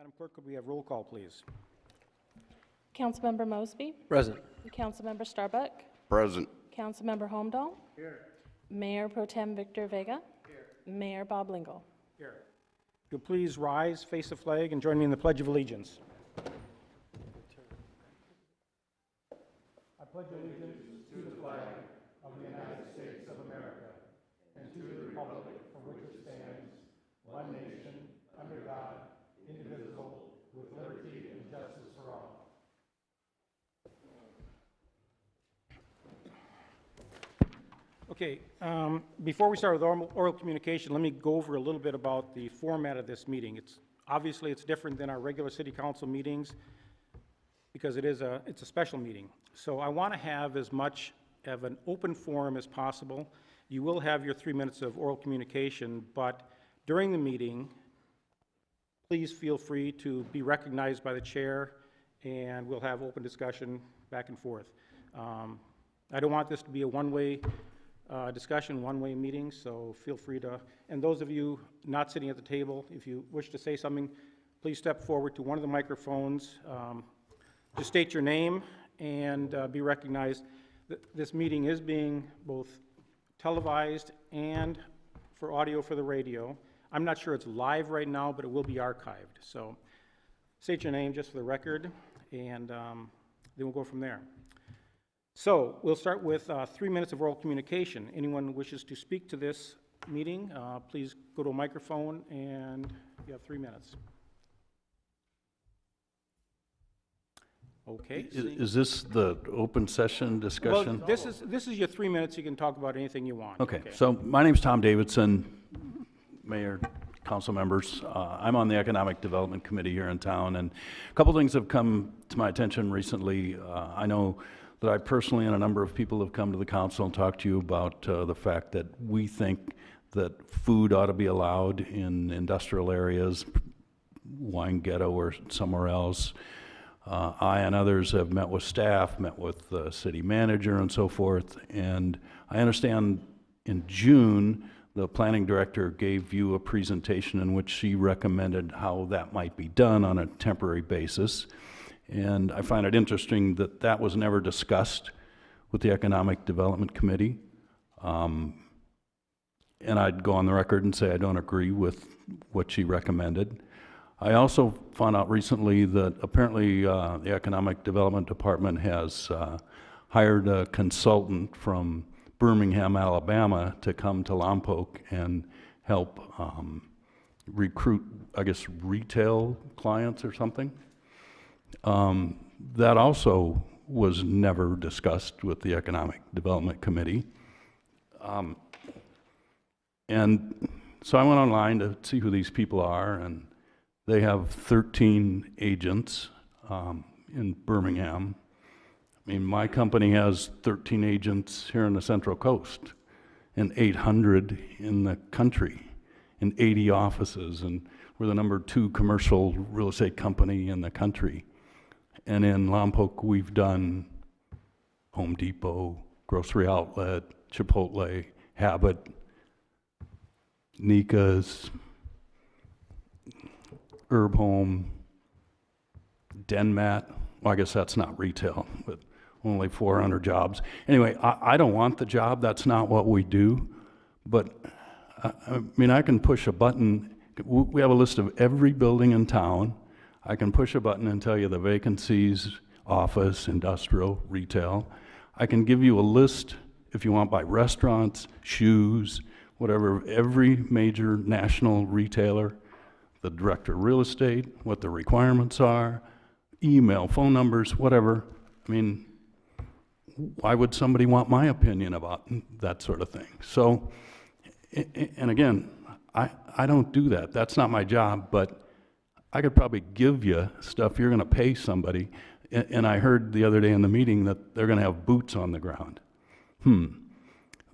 Madam Clerk, could we have roll call, please? Councilmember Mosby. Present. Councilmember Starbuck. Present. Councilmember Holmdahl. Here. Mayor Pro Tem Victor Vega. Here. Mayor Bob Lingle. Here. If you'll please rise, face the flag, and join me in the Pledge of Allegiance. I pledge allegiance to the flag of the United States of America and to the republic for which it stands, one nation, under God, indivisible, with liberty and justice for all. Okay, before we start with oral communication, let me go over a little bit about the format of this meeting. Obviously it's different than our regular city council meetings because it's a special meeting. So I want to have as much of an open forum as possible. You will have your 3 minutes of oral communication, but during the meeting, please feel free to be recognized by the chair, and we'll have open discussion back and forth. I don't want this to be a one-way discussion, one-way meeting, so feel free to, and those of you not sitting at the table, if you wish to say something, please step forward to one of the microphones. Just state your name and be recognized. This meeting is being both televised and for audio for the radio. I'm not sure it's live right now, but it will be archived. So state your name just for the record, and then we'll go from there. So we'll start with 3 minutes of oral communication. Anyone who wishes to speak to this meeting, please go to a microphone, and you have 3 minutes. Okay. Is this the open session discussion? Well, this is your 3 minutes. You can talk about anything you want. Okay, so my name's Tom Davidson, Mayor, council members. I'm on the Economic Development Committee here in town, and a couple things have come to my attention recently. I know that I personally and a number of people have come to the council and talked to you about the fact that we think that food ought to be allowed in industrial areas, Wine Ghetto or somewhere else. I and others have met with staff, met with the city manager and so forth, and I understand in June the planning director gave you a presentation in which she recommended how that might be done on a temporary basis. And I find it interesting that that was never discussed with the Economic Development Committee. And I'd go on the record and say I don't agree with what she recommended. I also found out recently that apparently the Economic Development Department has hired a consultant from Birmingham, Alabama to come to Lompoc and help recruit, I guess, retail clients or something. That also was never discussed with the Economic Development Committee. And so I went online to see who these people are, and they have 13 agents in Birmingham. I mean, my company has 13 agents here on the Central Coast and 800 in the country and 80 offices, and we're the #2 commercial real estate company in the country. And in Lompoc, we've done Home Depot, Grocery Outlet, Chipotle, Habit, Nika's, Herb Home, Denmat. Well, I guess that's not retail, but only 400 jobs. Anyway, I don't want the job. That's not what we do. But I mean, I can push a button. We have a list of every building in town. I can push a button and tell you the vacancies, office, industrial, retail. I can give you a list, if you want, by restaurants, shoes, whatever, every major national retailer, the director of real estate, what the requirements are, email, phone numbers, whatever. I mean, why would somebody want my opinion about that sort of thing? So, and again, I don't do that. That's not my job, but I could probably give you stuff. You're going to pay somebody. And I heard the other day in the meeting that they're going to have boots on the ground.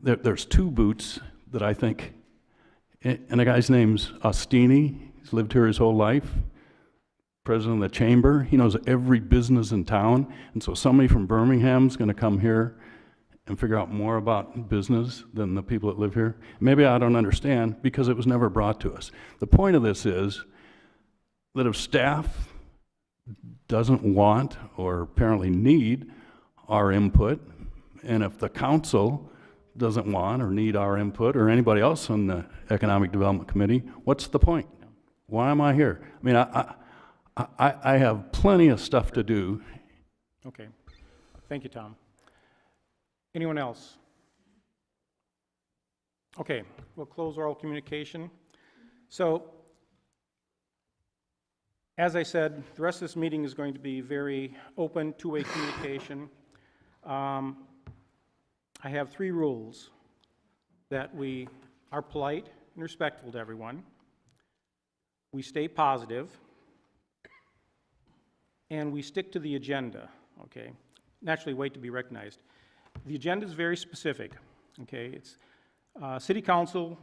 There's 2 boots that I think, and the guy's name's Ostini. He's lived here his whole life. President of the chamber. He knows every business in town. And so somebody from Birmingham's going to come here and figure out more about business than the people that live here. Maybe I don't understand because it was never brought to us. The point of this is that if staff doesn't want or apparently need our input, and if the council doesn't want or need our input, or anybody else on the Economic Development Committee, what's the point? Why am I here? I mean, I have plenty of stuff to do. Okay. Thank you, Tom. Anyone else? Okay, we'll close oral communication. So, as I said, the rest of this meeting is going to be very open, two-way communication. I have 3 rules: that we are polite and respectful to everyone, we stay positive, and we stick to the agenda, okay? Naturally, wait to be recognized. The agenda is very specific, okay? It's City Council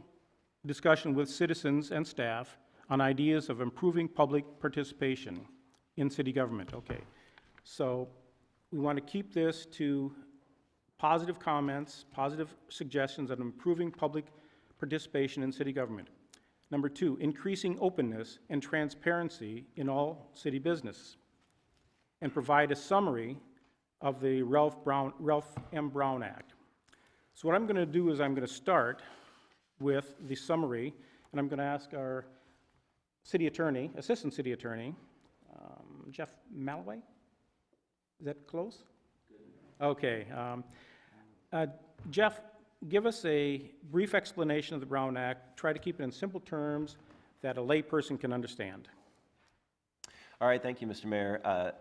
discussion with citizens and staff on ideas of improving public participation in city government, okay? So we want to keep this to positive comments, positive suggestions on improving public participation in city government. Number 2, increasing openness and transparency in all city business, and provide a summary of the Ralph M. Brown Act. So what I'm going to do is I'm going to start with the summary, and I'm going to ask our city attorney, assistant city attorney, Jeff Malaway. Is that close? Okay. Jeff, give us a brief explanation of the Brown Act. Try to keep it in simple terms that a layperson can understand. All right, thank you, Mr. Mayor.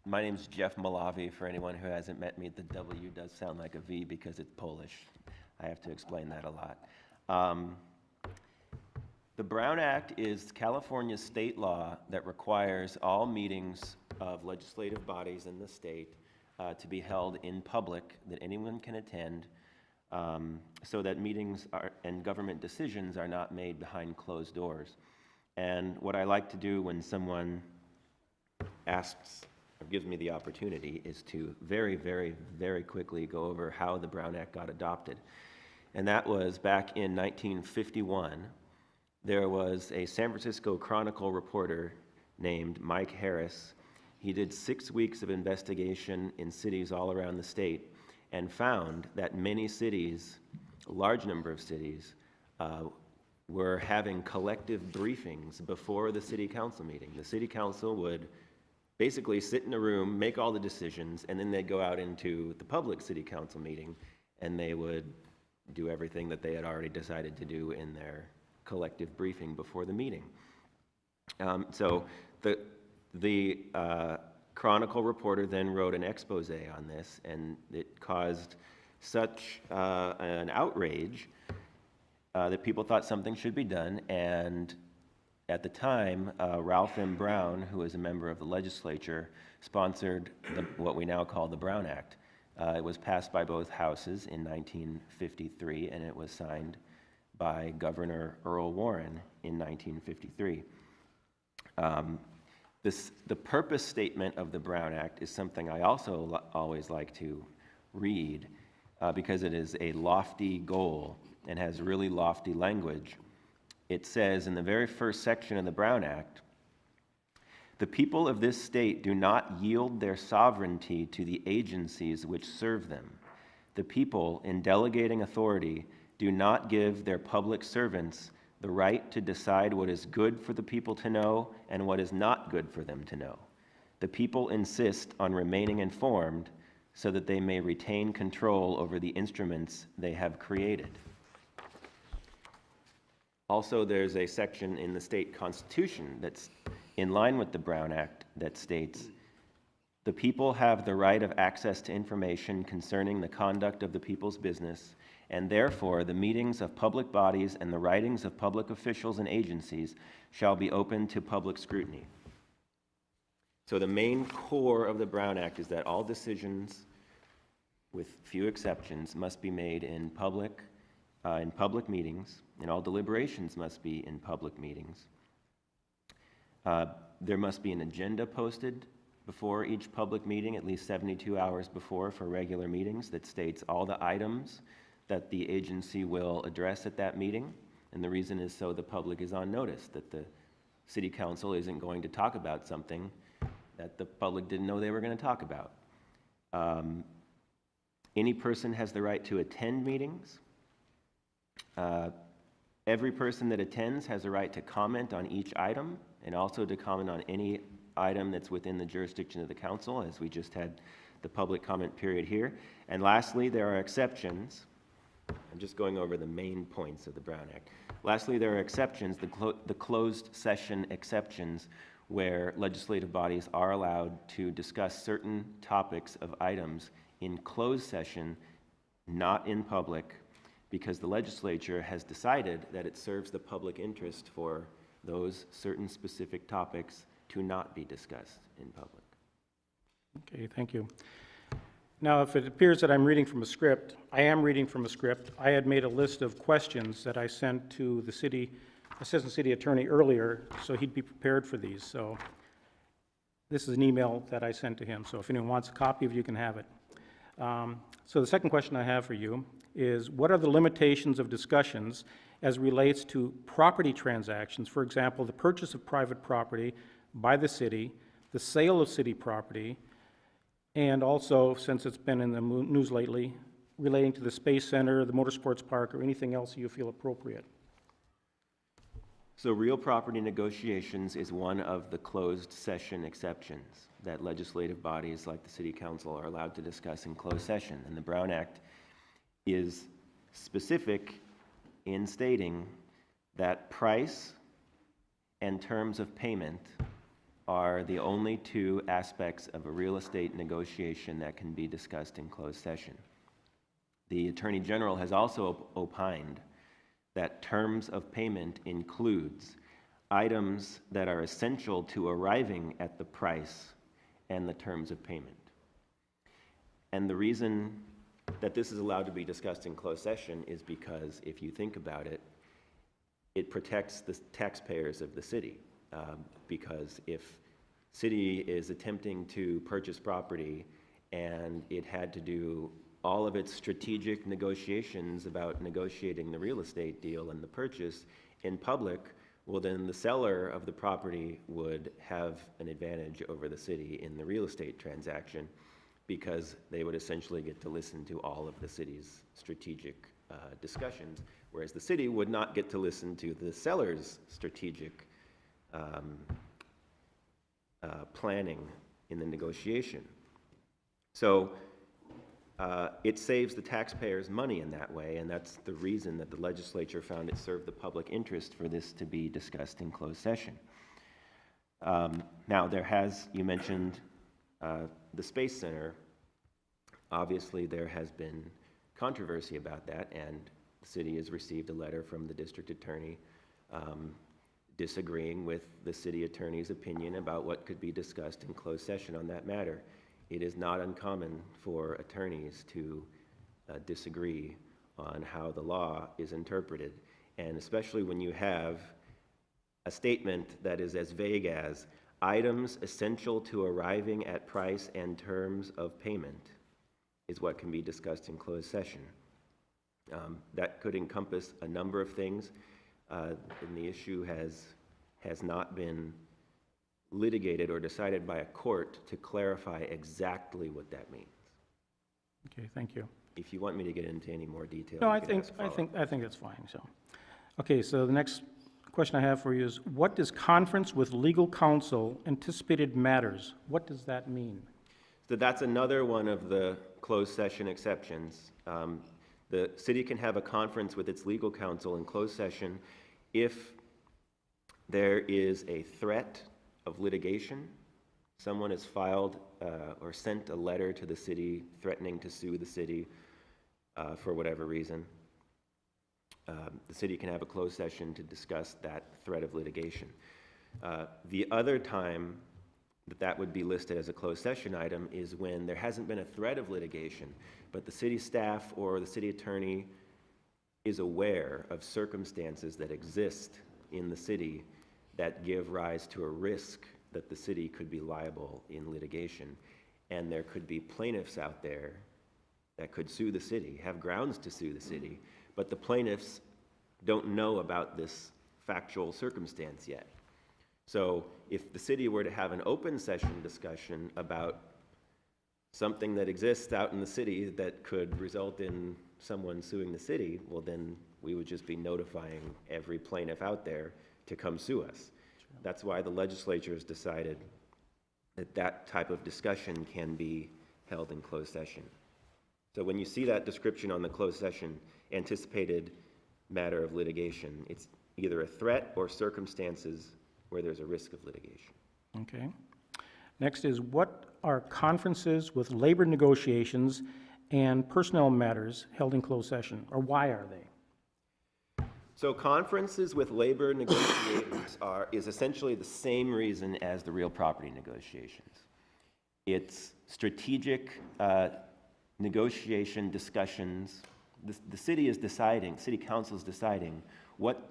My name's Jeff Malawi. For anyone who hasn't met me, the W does sound like a V because it's Polish. I have to explain that a lot. The Brown Act is California's state law that requires all meetings of legislative bodies in the state to be held in public, that anyone can attend, so that meetings and government decisions are not made behind closed doors. And what I like to do when someone asks or gives me the opportunity is to very, very, very quickly go over how the Brown Act got adopted. And that was back in 1951. There was a San Francisco Chronicle reporter named Mike Harris. He did 6 weeks of investigation in cities all around the state and found that many cities, a large number of cities, were having collective briefings before the city council meeting. The city council would basically sit in a room, make all the decisions, and then they'd go out into the public city council meeting, and they would do everything that they had already decided to do in their collective briefing before the meeting. So the Chronicle reporter then wrote an expose on this, and it caused such an outrage that people thought something should be done. And at the time, Ralph M. Brown, who was a member of the legislature, sponsored what we now call the Brown Act. It was passed by both houses in 1953, and it was signed by Governor Earl Warren in 1953. The purpose statement of the Brown Act is something I also always like to read because it is a lofty goal and has really lofty language. It says in the very first section of the Brown Act, "The people of this state do not yield their sovereignty to the agencies which serve them. The people, in delegating authority, do not give their public servants the right to decide what is good for the people to know and what is not good for them to know. The people insist on remaining informed so that they may retain control over the instruments they have created." Also, there's a section in the state constitution that's in line with the Brown Act that states, "The people have the right of access to information concerning the conduct of the people's business, and therefore the meetings of public bodies and the writings of public officials and agencies shall be open to public scrutiny." So the main core of the Brown Act is that all decisions, with few exceptions, must be made in public meetings, and all deliberations must be in public meetings. There must be an agenda posted before each public meeting, at least 72 hours before for regular meetings, that states all the items that the agency will address at that meeting. And the reason is so the public is on notice that the city council isn't going to talk about something that the public didn't know they were going to talk about. Any person has the right to attend meetings. Every person that attends has a right to comment on each item and also to comment on any item that's within the jurisdiction of the council, as we just had the public comment period here. And lastly, there are exceptions. I'm just going over the main points of the Brown Act. Lastly, there are exceptions, the closed session exceptions, where legislative bodies are allowed to discuss certain topics of items in closed session, not in public, because the legislature has decided that it serves the public interest for those certain specific topics to not be discussed in public. Okay, thank you. Now, if it appears that I'm reading from a script, I am reading from a script. I had made a list of questions that I sent to the Assistant City Attorney earlier, so he'd be prepared for these. So this is an email that I sent to him, so if anyone wants a copy of it, you can have it. So the second question I have for you is, what are the limitations of discussions as relates to property transactions? For example, the purchase of private property by the city, the sale of city property, and also, since it's been in the news lately, relating to the Space Center, the Motorsports Park, or anything else you feel appropriate. So real property negotiations is one of the closed session exceptions that legislative bodies like the City Council are allowed to discuss in closed session. And the Brown Act is specific in stating that price and terms of payment are the only two aspects of a real estate negotiation that can be discussed in closed session. The Attorney General has also opined that terms of payment includes items that are essential to arriving at the price and the terms of payment. And the reason that this is allowed to be discussed in closed session is because, if you think about it, it protects the taxpayers of the city. Because if city is attempting to purchase property and it had to do all of its strategic negotiations about negotiating the real estate deal and the purchase in public, well, then the seller of the property would have an advantage over the city in the real estate transaction, because they would essentially get to listen to all of the city's strategic discussions, whereas the city would not get to listen to the seller's strategic planning in the negotiation. So it saves the taxpayers money in that way, and that's the reason that the legislature found it served the public interest for this to be discussed in closed session. Now, you mentioned the Space Center. Obviously, there has been controversy about that, and the city has received a letter from the district attorney disagreeing with the city attorney's opinion about what could be discussed in closed session on that matter. It is not uncommon for attorneys to disagree on how the law is interpreted, and especially when you have a statement that is as vague as items essential to arriving at price and terms of payment is what can be discussed in closed session. That could encompass a number of things, and the issue has not been litigated or decided by a court to clarify exactly what that means. Okay, thank you. If you want me to get into any more detail, No, you I can think, ask I follow-up. think, I think that's fine, so. Okay, so the next question I have for you is, what does conference with legal counsel anticipated matters? What does that mean? So that's another one of the closed session exceptions. The city can have a conference with its legal counsel in closed session if there is a threat of litigation. Someone has filed or sent a letter to the city threatening to sue the city for whatever reason. The city can have a closed session to discuss that threat of litigation. The other time that would be listed as a closed session item is when there hasn't been a threat of litigation, but the city staff or the city attorney is aware of circumstances that exist in the city that give rise to a risk that the city could be liable in litigation. And there could be plaintiffs out there that could sue the city, have grounds to sue the city, but the plaintiffs don't know about this factual circumstance yet. So if the city were to have an open session discussion about something that exists out in the city that could result in someone suing the city, well, then we would just be notifying every plaintiff out there to come sue us. That's why the legislature has decided that that type of discussion can be held in closed session. So when you see that description on the closed session, anticipated matter of litigation, it's either a threat or circumstances where there's a risk of litigation. Okay. Next is, what are conferences with labor negotiations and personnel matters held in closed session, or why are they? So conferences with labor negotiators is essentially the same reason as the real property negotiations. It's strategic negotiation discussions. The city is deciding, city council is deciding what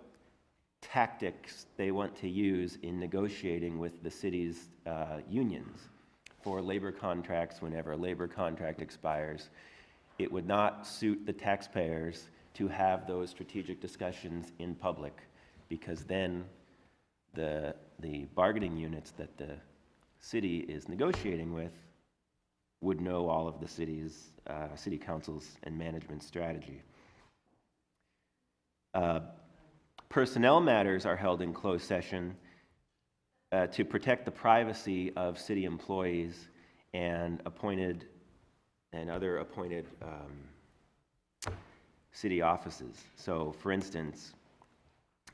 tactics they want to use in negotiating with the city's unions for labor contracts whenever a labor contract expires. It would not suit the taxpayers to have those strategic discussions in public, because then the bargaining units that the city is negotiating with would know all of the city's, city council's and management strategy. Personnel matters are held in closed session to protect the privacy of city employees and other appointed city offices. So, for instance,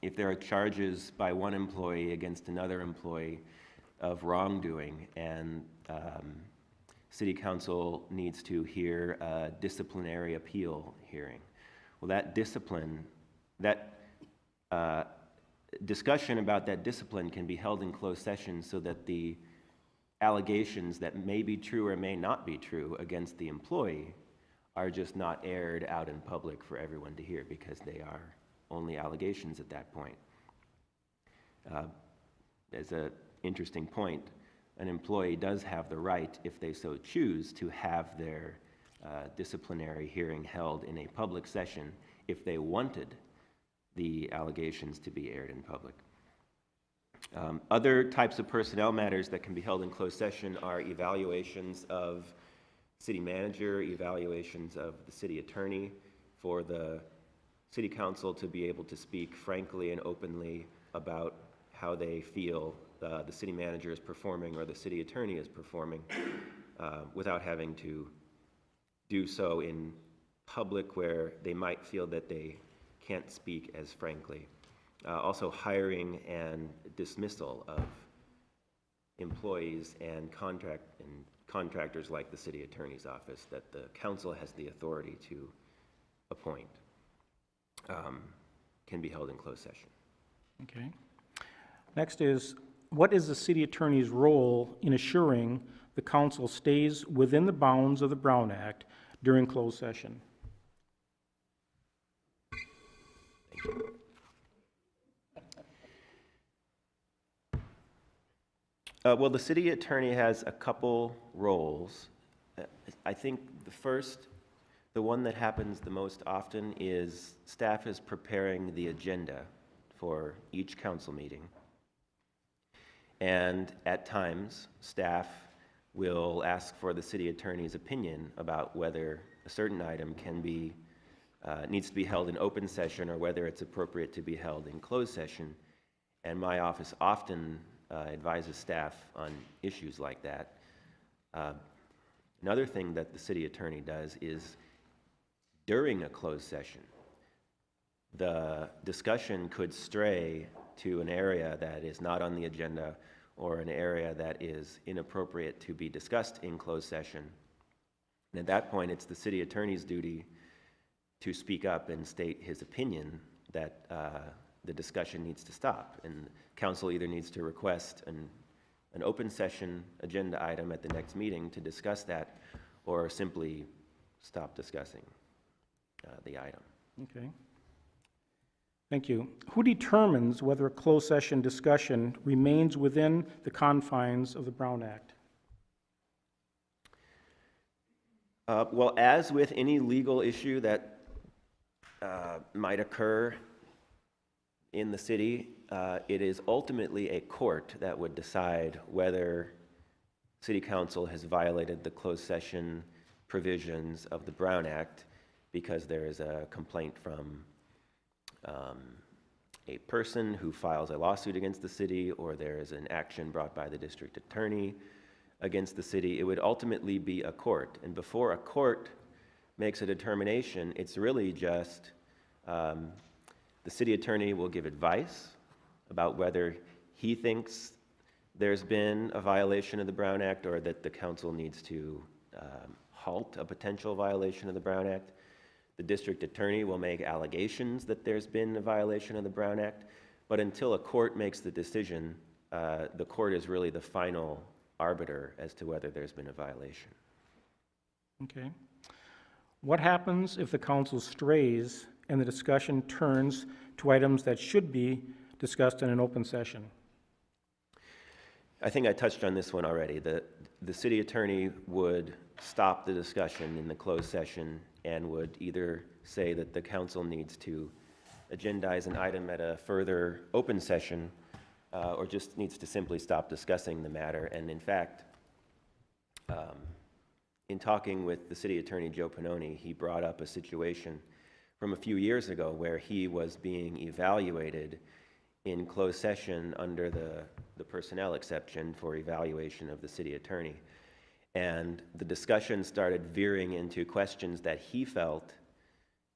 if there are charges by one employee against another employee of wrongdoing, and city council needs to hear a disciplinary appeal hearing, well, that discussion about that discipline can be held in closed session so that the allegations that may be true or may not be true against the employee are just not aired out in public for everyone to hear, because they are only allegations at that point. As an interesting point, an employee does have the right, if they so choose, to have their disciplinary hearing held in a public session if they wanted the allegations to be aired in public. Other types of personnel matters that can be held in closed session are evaluations of city manager, evaluations of the city attorney, for the city council to be able to speak frankly and openly about how they feel the city manager is performing or the city attorney is performing, without having to do so in public where they might feel that they can't speak as frankly. Also, hiring and dismissal of employees and contractors like the city attorney's office that the council has the authority to appoint, can be held in closed session. Okay. Next is, what is the city attorney's role in assuring the council stays within the bounds of the Brown Act during closed session? Well, the city attorney has a couple roles. I think the one that happens the most often is staff is preparing the agenda for each council meeting. And at times, staff will ask for the city attorney's opinion about whether a certain item needs to be held in open session or whether it's appropriate to be held in closed session. And my office often advises staff on issues like that. Another thing that the city attorney does is, during a closed session, the discussion could stray to an area that is not on the agenda or an area that is inappropriate to be discussed in closed session. And at that point, it's the city attorney's duty to speak up and state his opinion that the discussion needs to stop. And council either needs to request an open session agenda item at the next meeting to discuss that, or simply stop discussing the item. Okay. Thank you. Who determines whether a closed session discussion remains within the confines of the Brown Act? Well, as with any legal issue that might occur in the city, it is ultimately a court that would decide whether City Council has violated the closed session provisions of the Brown Act because there is a complaint from a person who files a lawsuit against the city, or there is an action brought by the district attorney against the city. It would ultimately be a court. And before a court makes a determination, it's really just the city attorney will give advice about whether he thinks there's been a violation of the Brown Act or that the council needs to halt a potential violation of the Brown Act. The district attorney will make allegations that there's been a violation of the Brown Act, but until a court makes the decision, the court is really the final arbiter as to whether there's been a violation. Okay. What happens if the council strays and the discussion turns to items that should be discussed in an open session? I think I touched on this one already. The city attorney would stop the discussion in the closed session and would either say that the council needs to agendize an item at a further open session or just needs to simply stop discussing the matter. And in fact, in talking with the city attorney, Joe Pannoni, he brought up a situation from a few years ago where he was being evaluated in closed session under the personnel exception for evaluation of the city attorney. And the discussion started veering into questions that he felt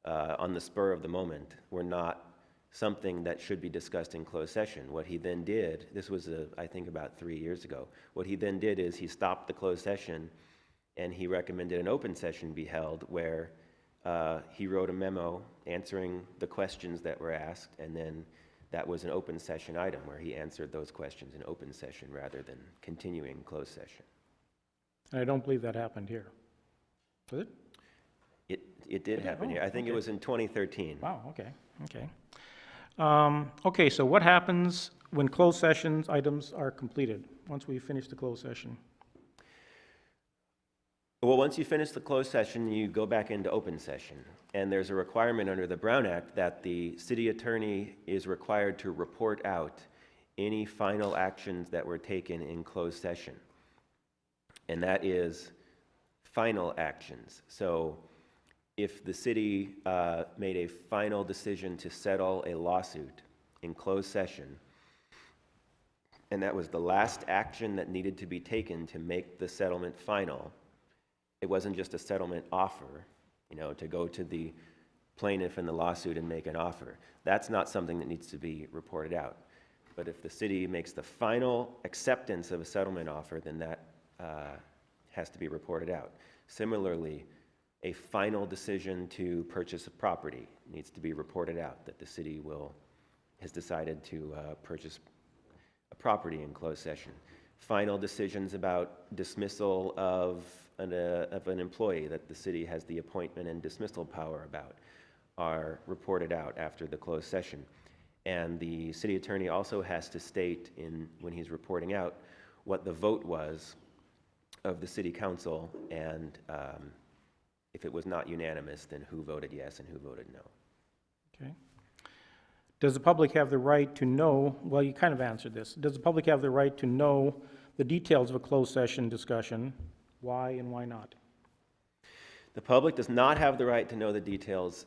on the spur of the moment were not something that should be discussed in closed session. What he then did, this was I think about 3 years ago, what he then did is he stopped the closed session and he recommended an open session be held where he wrote a memo answering the questions that were asked, and then that was an open session item where he answered those questions in open session rather than continuing closed session. And I don't believe that happened here. Did it? It did happen here. I think it was in 2013. Wow, okay, okay. Okay, so what happens when closed sessions items are completed, once we finish the closed session? Well, once you finish the closed session, you go back into open session. And there's a requirement under the Brown Act that the city attorney is required to report out any final actions that were taken in closed session. And that is final actions. So if the city made a final decision to settle a lawsuit in closed session, and that was the last action that needed to be taken to make the settlement final, it wasn't just a settlement offer, to go to the plaintiff in the lawsuit and make an offer. That's not something that needs to be reported out. But if the city makes the final acceptance of a settlement offer, then that has to be reported out. Similarly, a final decision to purchase a property needs to be reported out, that the city has decided to purchase a property in closed session. Final decisions about dismissal of an employee that the city has the appointment and dismissal power about are reported out after the closed session. And the city attorney also has to state when he's reporting out what the vote was of the city council, and if it was not unanimous, then who voted yes and who voted no. Okay. Does the public have the right to know, well, you kind of answered this. Does the public have the right to know the details of a closed session discussion? Why and why not? The public does not have the right to know the details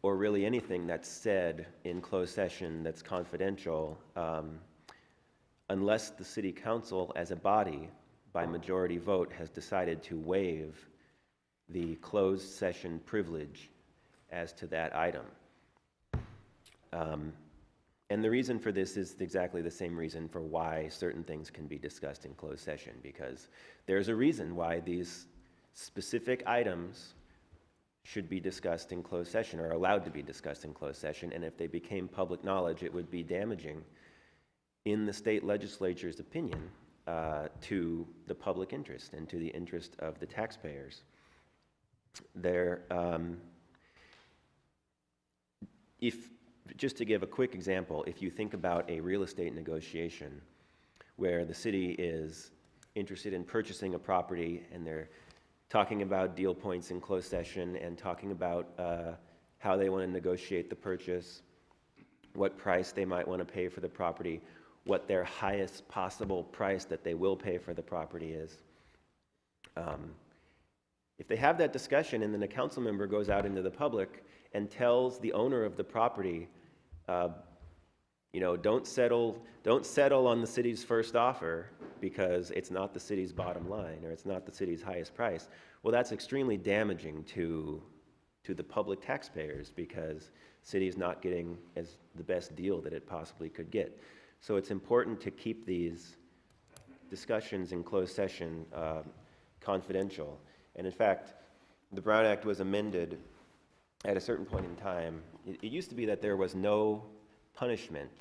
or really anything that's said in closed session that's confidential unless the city council as a body by majority vote has decided to waive the closed session privilege as to that item. And the reason for this is exactly the same reason for why certain things can be discussed in closed session, because there's a reason why these specific items should be discussed in closed session or allowed to be discussed in closed session, and if they became public knowledge, it would be damaging in the state legislature's opinion to the public interest and to the interest of the taxpayers. Just to give a quick example, if you think about a real estate negotiation where the city is interested in purchasing a property and they're talking about deal points in closed session and talking about how they want to negotiate the purchase, what price they might want to pay for the property, what their highest possible price that they will pay for the property is. If they have that discussion and then a council member goes out into the public and tells the owner of the property, don't settle on the city's first offer because it's not the city's bottom line or it's not the city's highest price. Well, that's extremely damaging to the public taxpayers because the city is not getting the best deal that it possibly could get. So it's important to keep these discussions in closed session confidential. And in fact, the Brown Act was amended at a certain point in time. It used to be that there was no punishment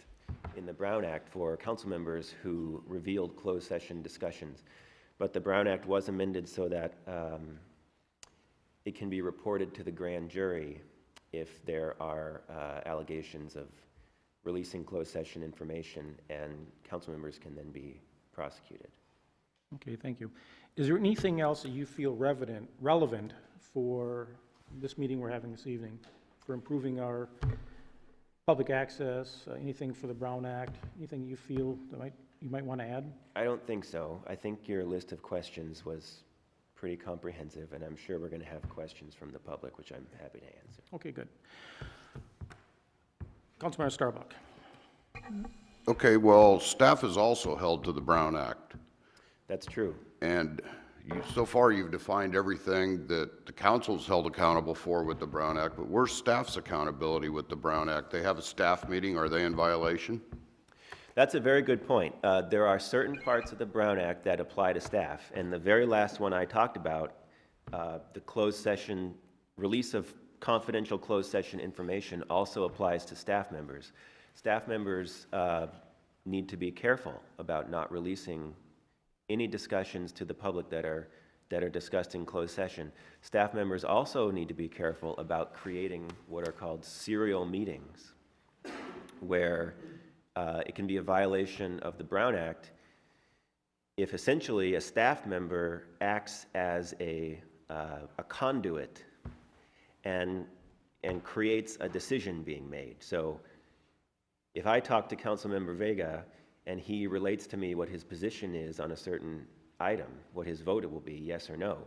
in the Brown Act for council members who revealed closed session discussions. But the Brown Act was amended so that it can be reported to the grand jury if there are allegations of releasing closed session information, and council members can then be prosecuted. Okay, thank you. Is there anything else that you feel relevant for this meeting we're having this evening, for improving our public access, anything for the Brown Act, anything you feel that you might want to add? I don't think so. I think your list of questions was pretty comprehensive, and I'm sure we're going to have questions from the public, which I'm happy to answer. Okay, good. Councilmember Starbuck. Okay, well, staff is also held to the Brown Act. That's true. And so far, you've defined everything that the council's held accountable for with the Brown Act, but where's staff's accountability with the Brown Act? They have a staff meeting, are they in violation? That's a very good point. There are certain parts of the Brown Act that apply to staff, and the very last one I talked about, the closed session, release of confidential closed session information also applies to staff members. Staff members need to be careful about not releasing any discussions to the public that are discussed in closed session. Staff members also need to be careful about creating what are called serial meetings, where it can be a violation of the Brown Act if essentially a staff member acts as a conduit and creates a decision being made. So if I talk to Councilmember Vega and he relates to me what his position is on a certain item, what his vote will be, yes or no,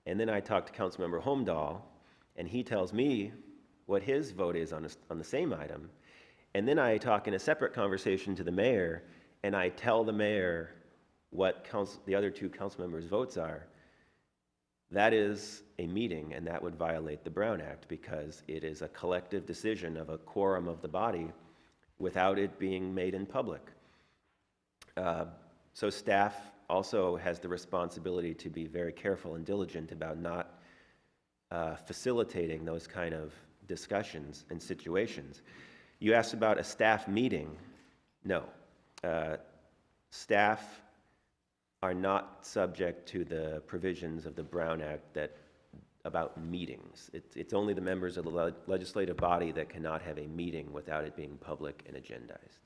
and then I talk to Councilmember Holmdahl and he tells me what his vote is on the same item, and then I talk in a separate conversation to the mayor and I tell the mayor what the other two council members' votes are, that is a meeting, and that would violate the Brown Act because it is a collective decision of a quorum of the body without it being made in public. So staff also has the responsibility to be very careful and diligent about not facilitating those kind of discussions and situations. You asked about a staff meeting. No. Staff are not subject to the provisions of the Brown Act about meetings. It's only the members of the legislative body that cannot have a meeting without it being public and agendized.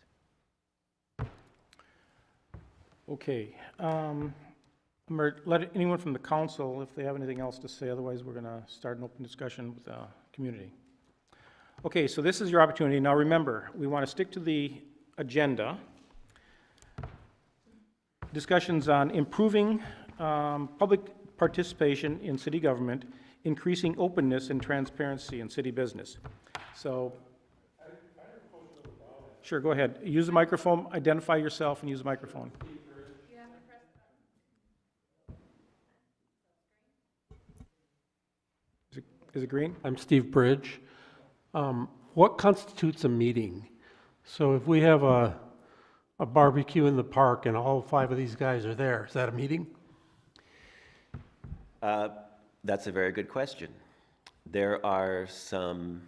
Okay. Let anyone from the council, if they have anything else to say, otherwise we're going to start an open discussion with the community. Okay, so this is your opportunity. Now remember, we want to stick to the agenda. Discussions on improving public participation in city government, increasing openness and transparency in city business. So, sure, go ahead. Use the microphone, identify yourself, and use the microphone. Is it green? I'm Steve Bridge. What constitutes a meeting? So if we have a barbecue in the park and all 5 of these guys are there, is that a meeting? That's a very good question. There are some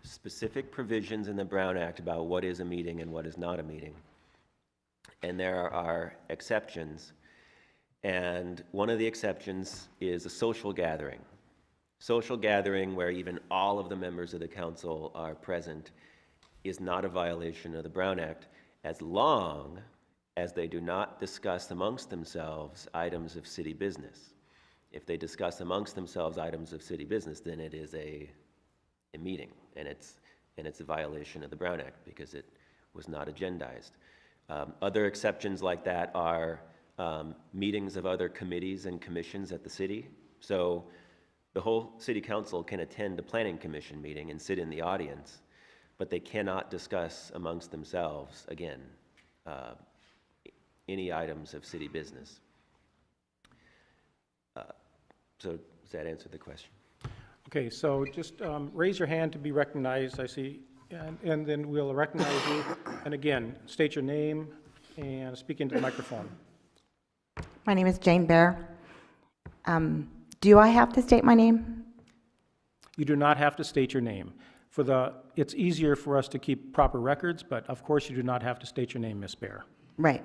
specific provisions in the Brown Act about what is a meeting and what is not a meeting. And there are exceptions. And one of the exceptions is a social gathering. Social gathering where even all of the members of the council are present is not a violation of the Brown Act, as long as they do not discuss amongst themselves items of city business. If they discuss amongst themselves items of city business, then it is a meeting, and and it's a violation of the Brown Act because it was not agendized. Other exceptions like that are meetings of other committees and commissions at the city. So the whole city council can attend a planning commission meeting and sit in the audience, but they cannot discuss amongst themselves, again, any items of city business. So does that answer the question? Okay, so just raise your hand to be recognized, I see, and then we'll recognize you. And again, state your name and speak into the microphone. My name is Jane Bear. Do I have to state my name? You do not have to state your name. It's easier for us to keep proper records, but of course you do not have to state your name, Ms. Bear. Right.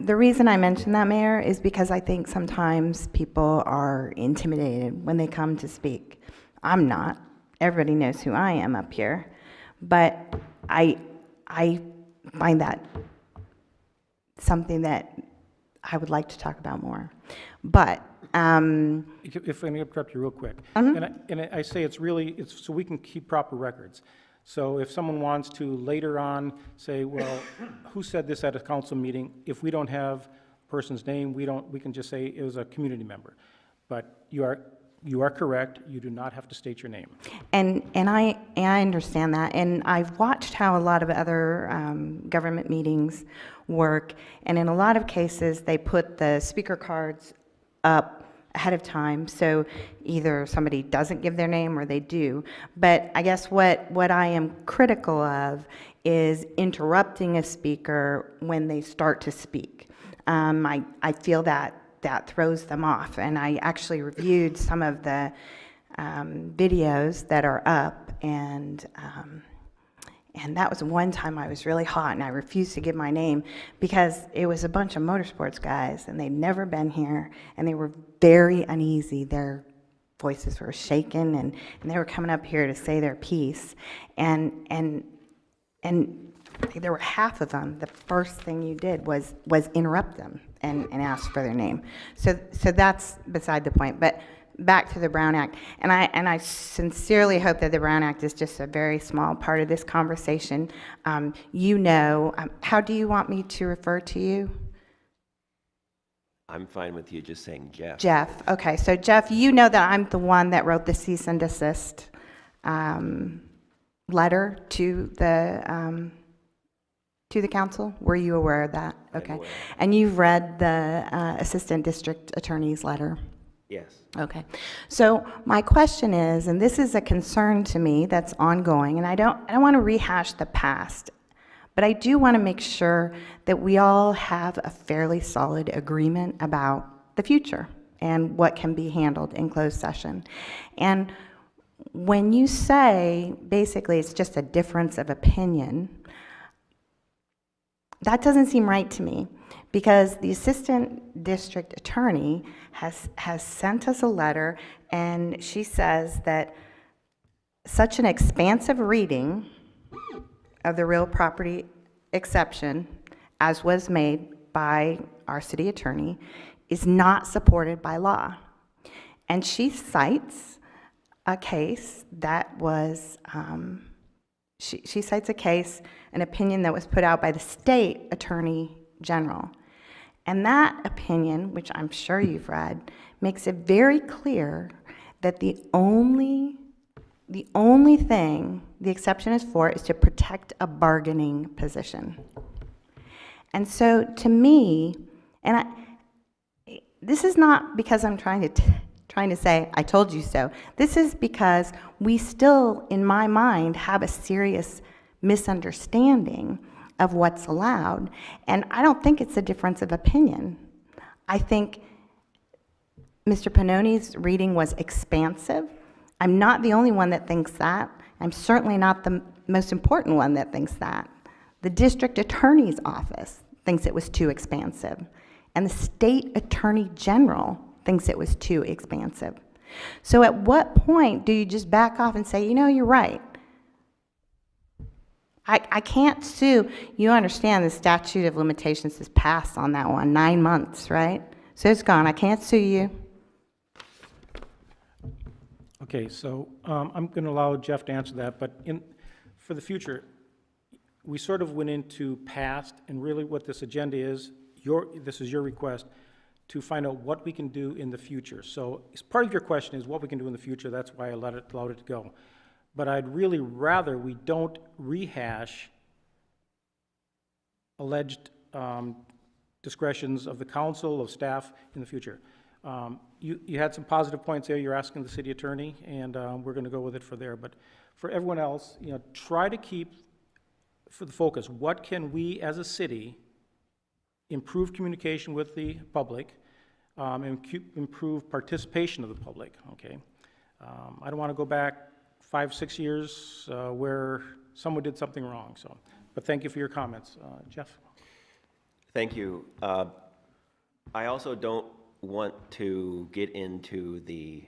The reason I mention that, Mayor, is because I think sometimes people are intimidated when they come to speak. I'm not. Everybody knows who I am up here. But I find that something that I would like to talk about more. But If I can interrupt you real quick. And I say it's so we can keep proper records. So if someone wants to later on say, well, who said this at a council meeting? If we don't have a person's name, we can just say it was a community member. But you are correct. You do not have to state your name. And I understand that, and I've watched how a lot of other government meetings work, and in a lot of cases, they put the speaker cards up ahead of time, so either somebody doesn't give their name or they do. But I guess what I am critical of is interrupting a speaker when they start to speak. I feel that throws them off, and I actually reviewed some of the videos that are up, and that was one time I was really hot, and I refused to give my name because it was a bunch of motorsports guys, and they'd never been here, and they were very uneasy. Their voices were shaking, and they were coming up here to say their piece, and there were half of them. The first thing you did was interrupt them and ask for their name. So that's beside the point. But back to the Brown Act, and I sincerely hope that the Brown Act is just a very small part of this conversation. How do you want me to refer to you? I'm fine with you just saying Jeff. Jeff. Okay, so Jeff, you know that I'm the one that wrote the cease and desist letter to the council. Were you aware of that? Okay. aware. And you've read the assistant district attorney's letter? Yes. Okay. So my question is, and this is a concern to me that's ongoing, and I don't want to rehash the past, but I do want to make sure that we all have a fairly solid agreement about the future and what can be handled in closed session. And when you say, basically, it's just a difference of opinion, that doesn't seem right to me, because the assistant district attorney has sent us a letter, and she says that such an expansive reading of the real property exception, as was made by our city attorney, is not supported by law. And she cites a case that was, she cites a case, an opinion that was put out by the state attorney general. And that opinion, which I'm sure you've read, makes it very clear that the only thing the exception is for is to protect a bargaining position. And so to me, this is not because I'm trying to say, I told you so. This is because we still, in my mind, have a serious misunderstanding of what's allowed. And I don't think it's a difference of opinion. I think Mr. Pannoni's reading was expansive. I'm not the only one that thinks that. I'm certainly not the most important one that thinks that. The district attorney's office thinks it was too expansive. And the state attorney general thinks it was too expansive. So at what point do you just back off and say, you're right? I can't sue. You understand the statute of limitations is passed on that one, 9 months, right? So it's gone. I can't sue you. Okay, so I'm going to allow Jeff to answer that, but for the future, we sort of went into past, and really what this agenda is, this is your request, to find out what we can do in the future. So as part of your question is what we can do in the future, that's why I allowed it to go. But I'd really rather we don't rehash alleged discretions of the council, of staff in the future. You had some positive points there, you're asking the city attorney, and we're gonna go with it for there. But for everyone else, try to keep for the focus, what can we as a city improve communication with the public, and improve participation of the public, okay? I don't want to go back 5, 6 years where someone did something wrong, so. But thank you for your comments. Jeff? Thank you. I also don't want to get into the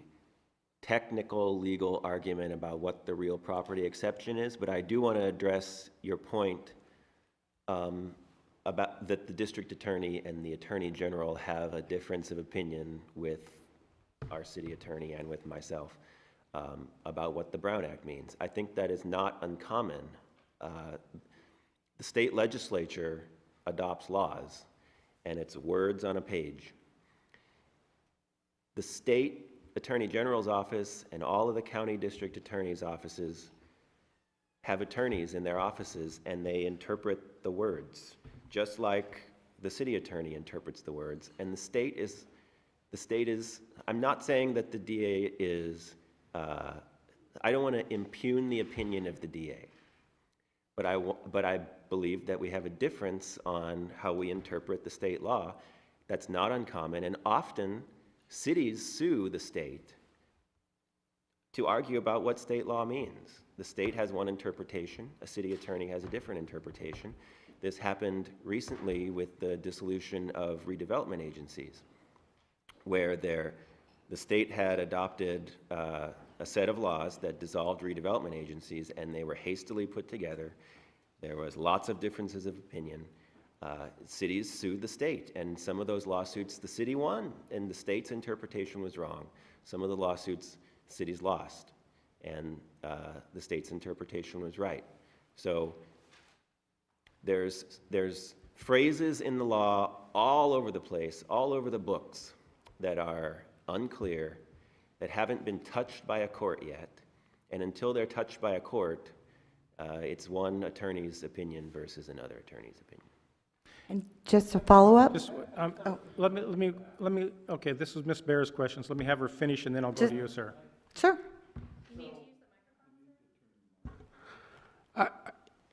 technical legal argument about what the real property exception is, but I do want to address your point about that the district attorney and the attorney general have a difference of opinion with our city attorney and with myself about what the Brown Act means. I think that is not uncommon. The state legislature adopts laws, and it's words on a page. The state attorney general's office and all of the county district attorney's offices have attorneys in their offices, and they interpret the words, just like the city attorney interprets the words. And the state is, I'm not saying that the DA is, I don't want to impugn the opinion of the DA, but I believe that we have a difference on how we interpret the state law. That's not uncommon, and often cities sue the state to argue about what state law means. The state has one interpretation, a city attorney has a different interpretation. This happened recently with the dissolution of redevelopment agencies, where the state had adopted a set of laws that dissolved redevelopment agencies, and they were hastily put together. There was lots of differences of opinion. Cities sued the state, and some of those lawsuits the city won, and the state's interpretation was wrong. Some of the lawsuits cities lost, and the state's interpretation was right. So there's phrases in the law all over the place, all over the books, that are unclear, that haven't been touched by a court yet, and until they're touched by a court, it's one attorney's opinion versus another attorney's opinion. And just a follow-up? Just, let me, okay, this is Ms. Bear's question, so let me have her finish, and then I'll go to you, sir. Sure.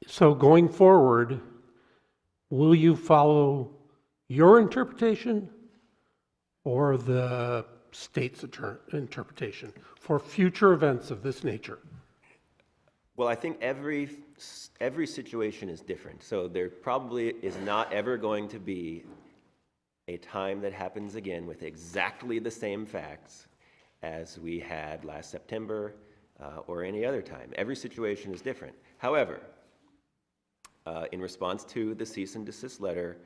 So going forward, will you follow your interpretation or the state's interpretation for future events of this nature? Well, I think every situation is different. So there probably is not ever going to be a time that happens again with exactly the same facts as we had last September or any other time. Every situation is different. However, in response to the cease and desist letter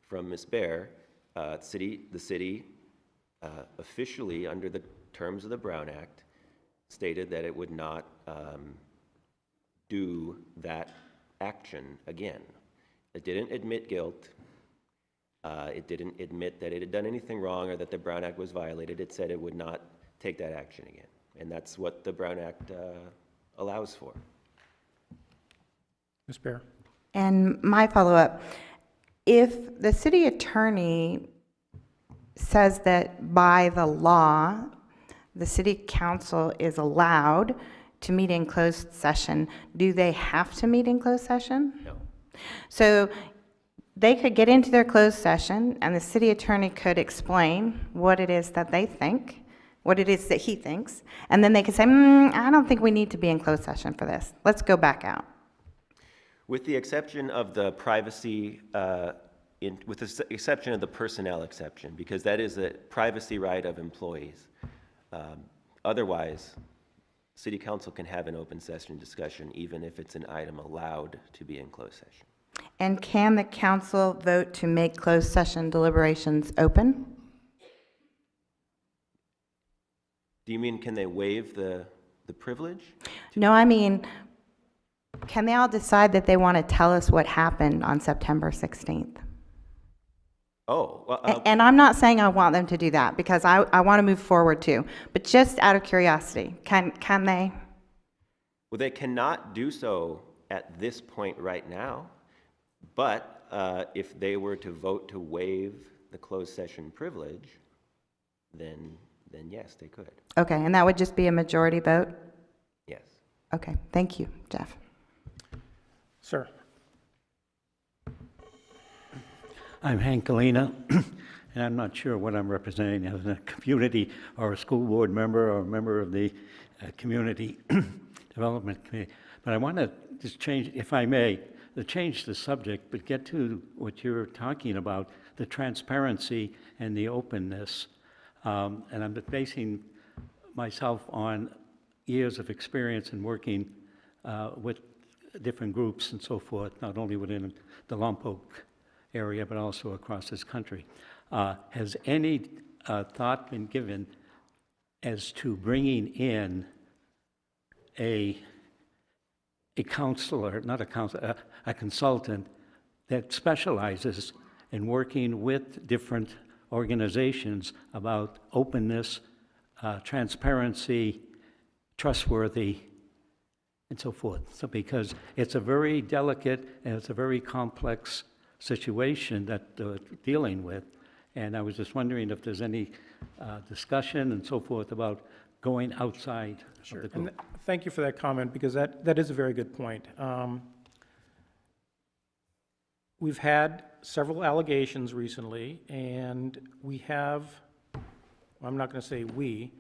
from Ms. Bear, the city officially, under the terms of the Brown Act, stated that it would not do that action again. It didn't admit guilt. It didn't admit that it had done anything wrong or that the Brown Act was violated. It said it would not take that action again. And that's what the Brown Act allows for. Ms. Bear? And my follow-up, if the city attorney says that by the law, the city council is allowed to meet in closed session, do they have to meet in closed session? No. So they could get into their closed session, and the city attorney could explain what it is that they think, what it is that he thinks, and then they could say, I don't think we need to be in closed session for this. Let's go back out. With the exception of the privacy, with the exception of the personnel exception, because that is a privacy right of employees. Otherwise, City Council can have an open session discussion even if it's an item allowed to be in closed session. And can the council vote to make closed session deliberations open? Do you mean can they waive the privilege? No, I mean, Can they all decide that they want to tell us what happened on September 16th? Oh, well, And I'm not saying I want them to do that, because I want to move forward too. But just out of curiosity, can they? well, they cannot do so at this point right now, but if they were to vote to waive the closed session privilege, then yes, they could. Okay, and that would just be a majority vote? Yes. Okay, thank you, Jeff. Sir? I'm Hank Galena, and I'm not sure what I'm representing as a community or a school board member or a member of the Community Development Committee. But I want to just change, if I may, to change the subject, but get to what you're talking about, the transparency and the openness. And I'm basing myself on years of experience in working with different groups and so forth, not only within the Lompoc area, but also across this country. Has any thought been given as to bringing in a counselor, not a counselor, a consultant that specializes in working with different organizations about openness, transparency, trustworthy, and so forth? So because it's a very delicate and it's a very complex situation that we're dealing with, and I was just wondering if there's any discussion and so forth about going outside of the And group. thank you for that comment, because that is a very good point. We've had several allegations recently, and we have, I'm not going to say we,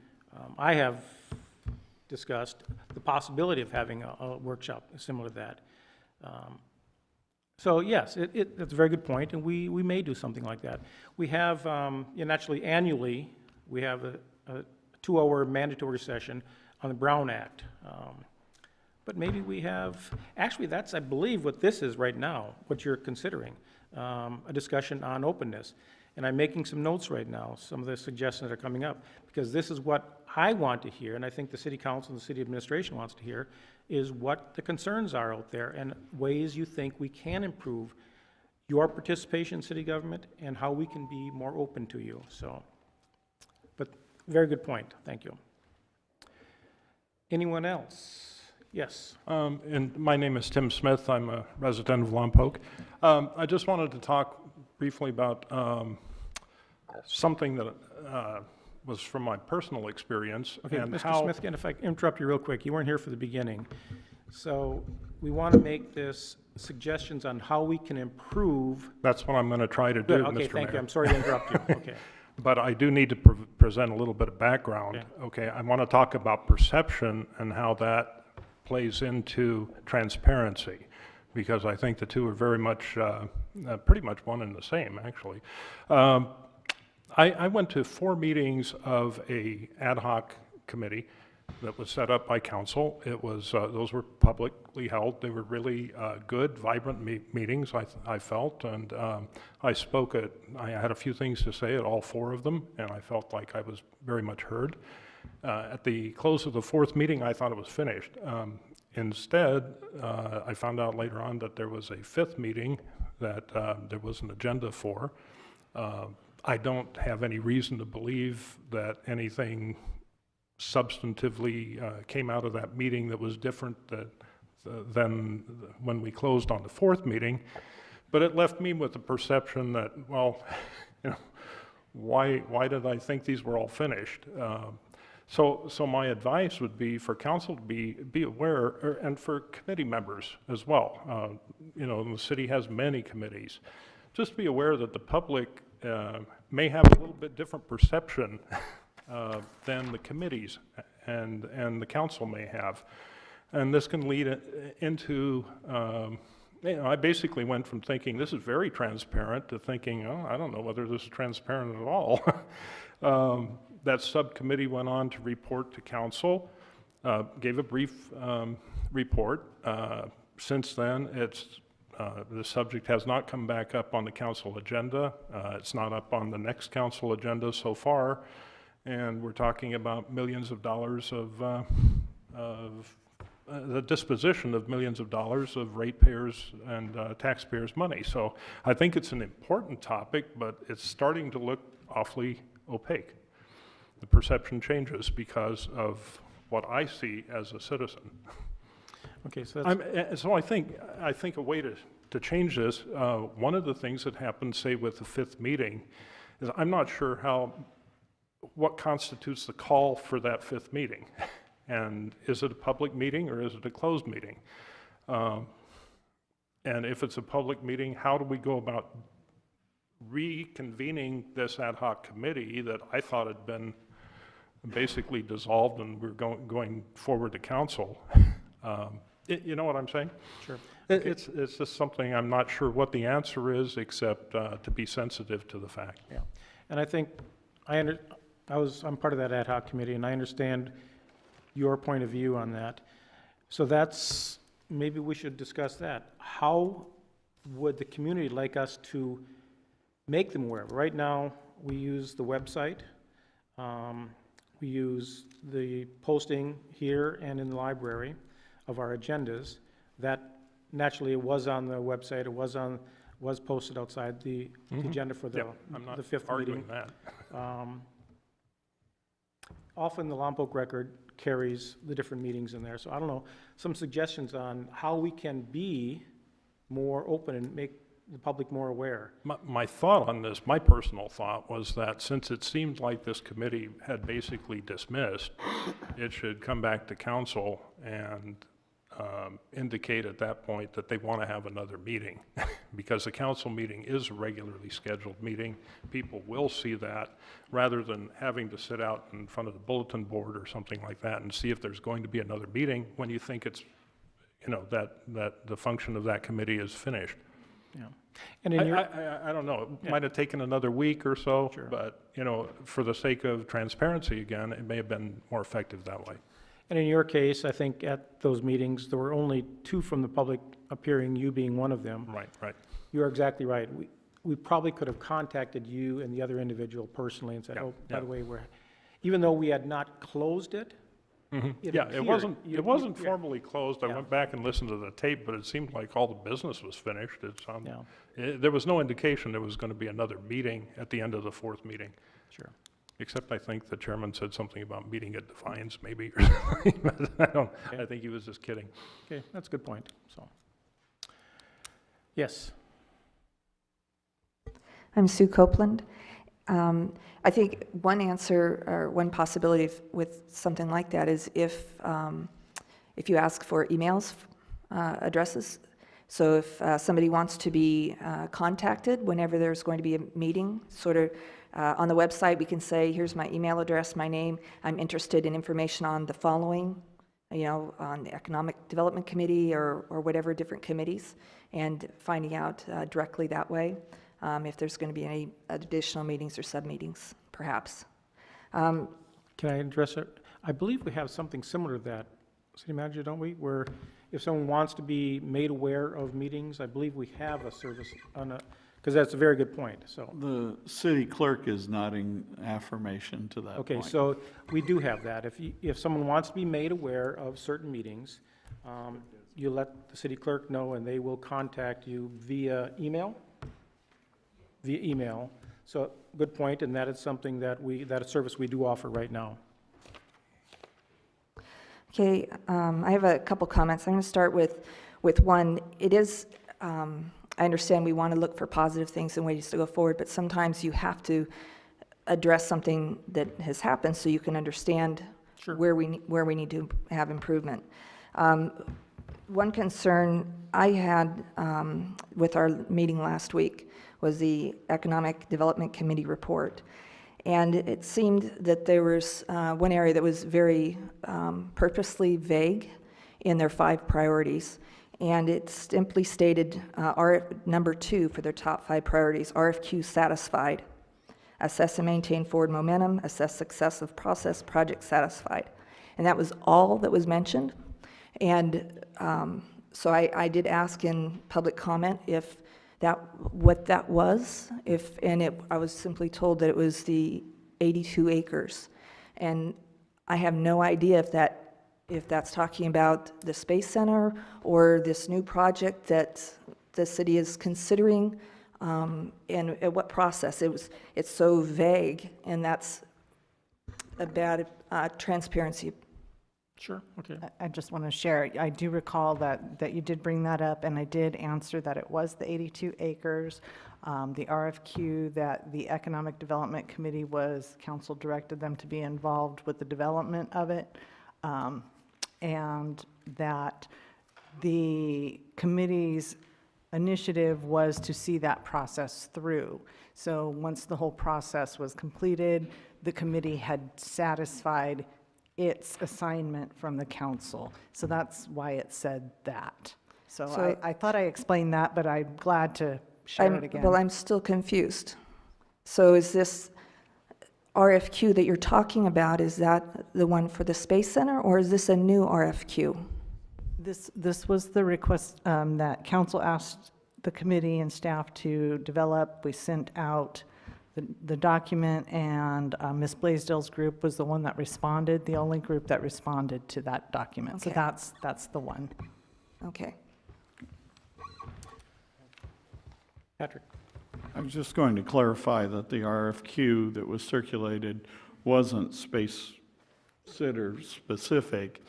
I have discussed the possibility of having a workshop similar to that. So yes, it's a very good point, and we may do something like that. We have, and actually annually, we have a 2-hour mandatory session on the Brown Act. But maybe we have, actually, that's, I believe, what this is right now, what you're considering, a discussion on openness. And I'm making some notes right now, some of the suggestions that are coming up, because this is what I want to hear, and I think the city council and the city administration wants to hear, is what the concerns are out there and ways you think we can improve your participation in city government and how we can be more open to you. So, but very good point. Thank you. Anyone else? Yes. And my name is Tim Smith. I'm a resident of Lompoc. I just wanted to talk briefly about something that was from my personal experience. Okay, and Mr. how, Smith, again, if I interrupt you real quick, you weren't here for the beginning. So we want to make this suggestions on how we can improve. That's what I'm going to try to do, Good, Mr. okay, thank you. Mayor. I'm sorry to interrupt you. Okay. But I do need to present a little bit of background. Okay, I want to talk about perception and how that plays into transparency, because I think the two are very much, pretty much one and the same, actually. I went to 4 meetings of a ad hoc committee that was set up by council. It was, those were publicly held. They were really good, vibrant meetings, I felt, and I spoke at, I had a few things to say at all 4 of them, and I felt like I was very much heard. At the close of the 4th meeting, I thought it was finished. Instead, I found out later on that there was a 5th meeting that there was an agenda for. I don't have any reason to believe that anything substantively came out of that meeting that was different than when we closed on the 4th meeting. But it left me with the perception that, well, you know, why did I think these were all finished? So my advice would be for council to be aware, and for committee members as well. You know, the city has many committees. Just be aware that the public may have a little bit different perception than the committees and the council may have. And this can lead into, you know, I basically went from thinking this is very transparent to thinking, oh, I don't know whether this is transparent at all. That subcommittee went on to report to council, gave a brief report. Since then, the subject has not come back up on the council agenda. It's not up on the next council agenda so far, and we're talking about millions of dollars of the disposition of millions of dollars of ratepayers and taxpayers' money. So I think it's an important topic, but it's starting to look awfully opaque. The perception changes because of what I see as a citizen. Okay, so that's, So I think a way to change this, one of the things that happened, say, with the fifth meeting, is I'm not sure what constitutes the call for that fifth meeting. And is it a public meeting or is it a closed meeting? And if it's a public meeting, how do we go about reconvening this ad hoc committee that I thought had been basically dissolved and we're going forward to council? You know what I'm saying? sure. It's just something I'm not sure what the answer is, except to be sensitive to the fact. Yeah, and I think, I'm part of that ad hoc committee, and I understand your point of view on that. So maybe we should discuss that. How would the community like us to make them aware? Right now, we use the website. We use the posting here and in the library of our agendas. That naturally it was on the website, was posted outside the agenda for Yeah, I'm not the fifth arguing meeting. that. Often the Lompoc Record carries the different meetings in there, so I don't know, some suggestions on how we can be more open and make the public more aware. My thought on this, my personal thought, was that since it seemed like this committee had basically dismissed, it should come back to council and indicate at that point that they want to have another meeting. Because the council meeting is a regularly scheduled meeting. People will see that, rather than having to sit out in front of the bulletin board or something like that and see if there's going to be another meeting when you think it's, that the function of that committee is finished. Yeah. And in your, I don't know, it might have taken another week or so, Sure. but, for the sake of transparency again, it may have been more effective that way. and in your case, I think at those meetings, there were only 2 from the public appearing, you being one of them. Right. You're exactly right. We probably could have contacted you and the other individual personally and said, Yeah, oh, by yeah. the way, even though we had not closed it, Yeah, it wasn't yeah. formally closed. I Yeah. went back and listened to the tape, but it seemed like all the business was finished. Yeah. There was no indication there was going to be another meeting at the end of the fourth meeting. Sure. Except I think the chairman said something about meeting at Defiance, maybe, or something. I think he was just kidding. Okay, that's a good point, so. Yes, I'm Sue Copeland. I think one answer or one possibility with something like that is if you ask for emails addresses. So if somebody wants to be contacted whenever there's going to be a meeting, sort of on the website, we can say, here's my email address, my name. I'm interested in information on the following, on the Economic Development Committee or whatever different committees, and finding out directly that way. If there's going to be any additional meetings or sub-meetings, perhaps. can I address it? I believe we have something similar to that, city manager, don't we? Where if someone wants to be made aware of meetings, I believe we have a service because that's a very good point, so. The city clerk is nodding affirmation to that Okay, point. so we do have that. If someone wants to be made aware of certain meetings, you let the city clerk know and they will contact you via email. So, good point, and that is something that a service we do offer right now. Okay, I have a couple comments. I'm going to start with one. It is, I understand we want to look for positive things and ways to go forward, but sometimes you have to address something that has happened so you can understand Sure. where we need to have improvement. One concern I had with our meeting last week was the Economic Development Committee report. And it seemed that there was one area that was very purposely vague in their 5 priorities. And it simply stated number 2 for their top 5 priorities, RFQ satisfied. Assess and maintain forward momentum, assess success of process, project satisfied. And that was all that was mentioned. And so I did ask in public comment what that was, I was simply told that it was the 82 acres. And I have no idea if that if that's talking about the Space Center or this new project that the city is considering, and at what process. It's so vague, and that's a bad transparency. Sure, okay. I just want to share, I do recall that you did bring that up, and I did answer that it was the 82 acres. The RFQ that the Economic Development Committee was, council directed them to be involved with the development of it, and that the committee's initiative was to see that process through. So once the whole process was completed, the committee had satisfied its assignment from the council. So that's why it said that. So I thought I explained that, but I'm glad to share it again. Well, I'm still confused. So is this RFQ that you're talking about, is that the one for the Space Center, or is this a new RFQ? This was the request that council asked the committee and staff to develop. We sent out the document, and Ms. Blaisdell's group was the one that responded, the only group that responded to that document. So Okay. that's the one. Okay. Patrick? I was just going to clarify that the RFQ that was circulated wasn't Space Center specific.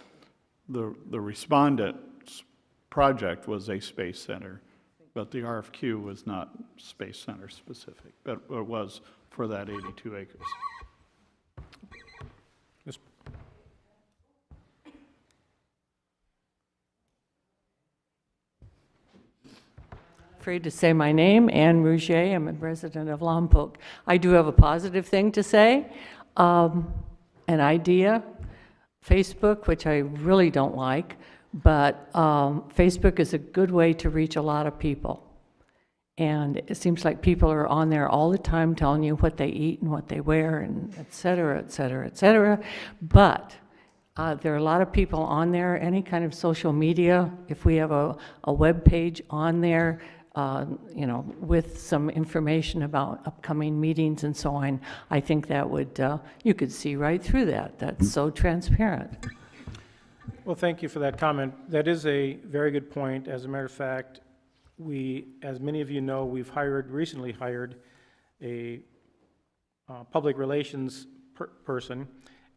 The respondent's project was a Space Center, but the RFQ was not Space Center specific, but it was for that 82 acres. Ms. Afraid to say my name, Anne Rouget. I'm a resident of Lompoc. I do have a positive thing to say. An idea, Facebook, which I really don't like, but Facebook is a good way to reach a lot of people. And it seems like people are on there all the time telling you what they eat and what they wear and et cetera, et cetera, et cetera. But there are a lot of people on there, any kind of social media. If we have a web page on there, you know, with some information about upcoming meetings and so on, I think that would, you could see right through that. That's so transparent. Well, thank you for that comment. That is a very good point. As a matter of fact, as many of you know, we've recently hired a public relations person,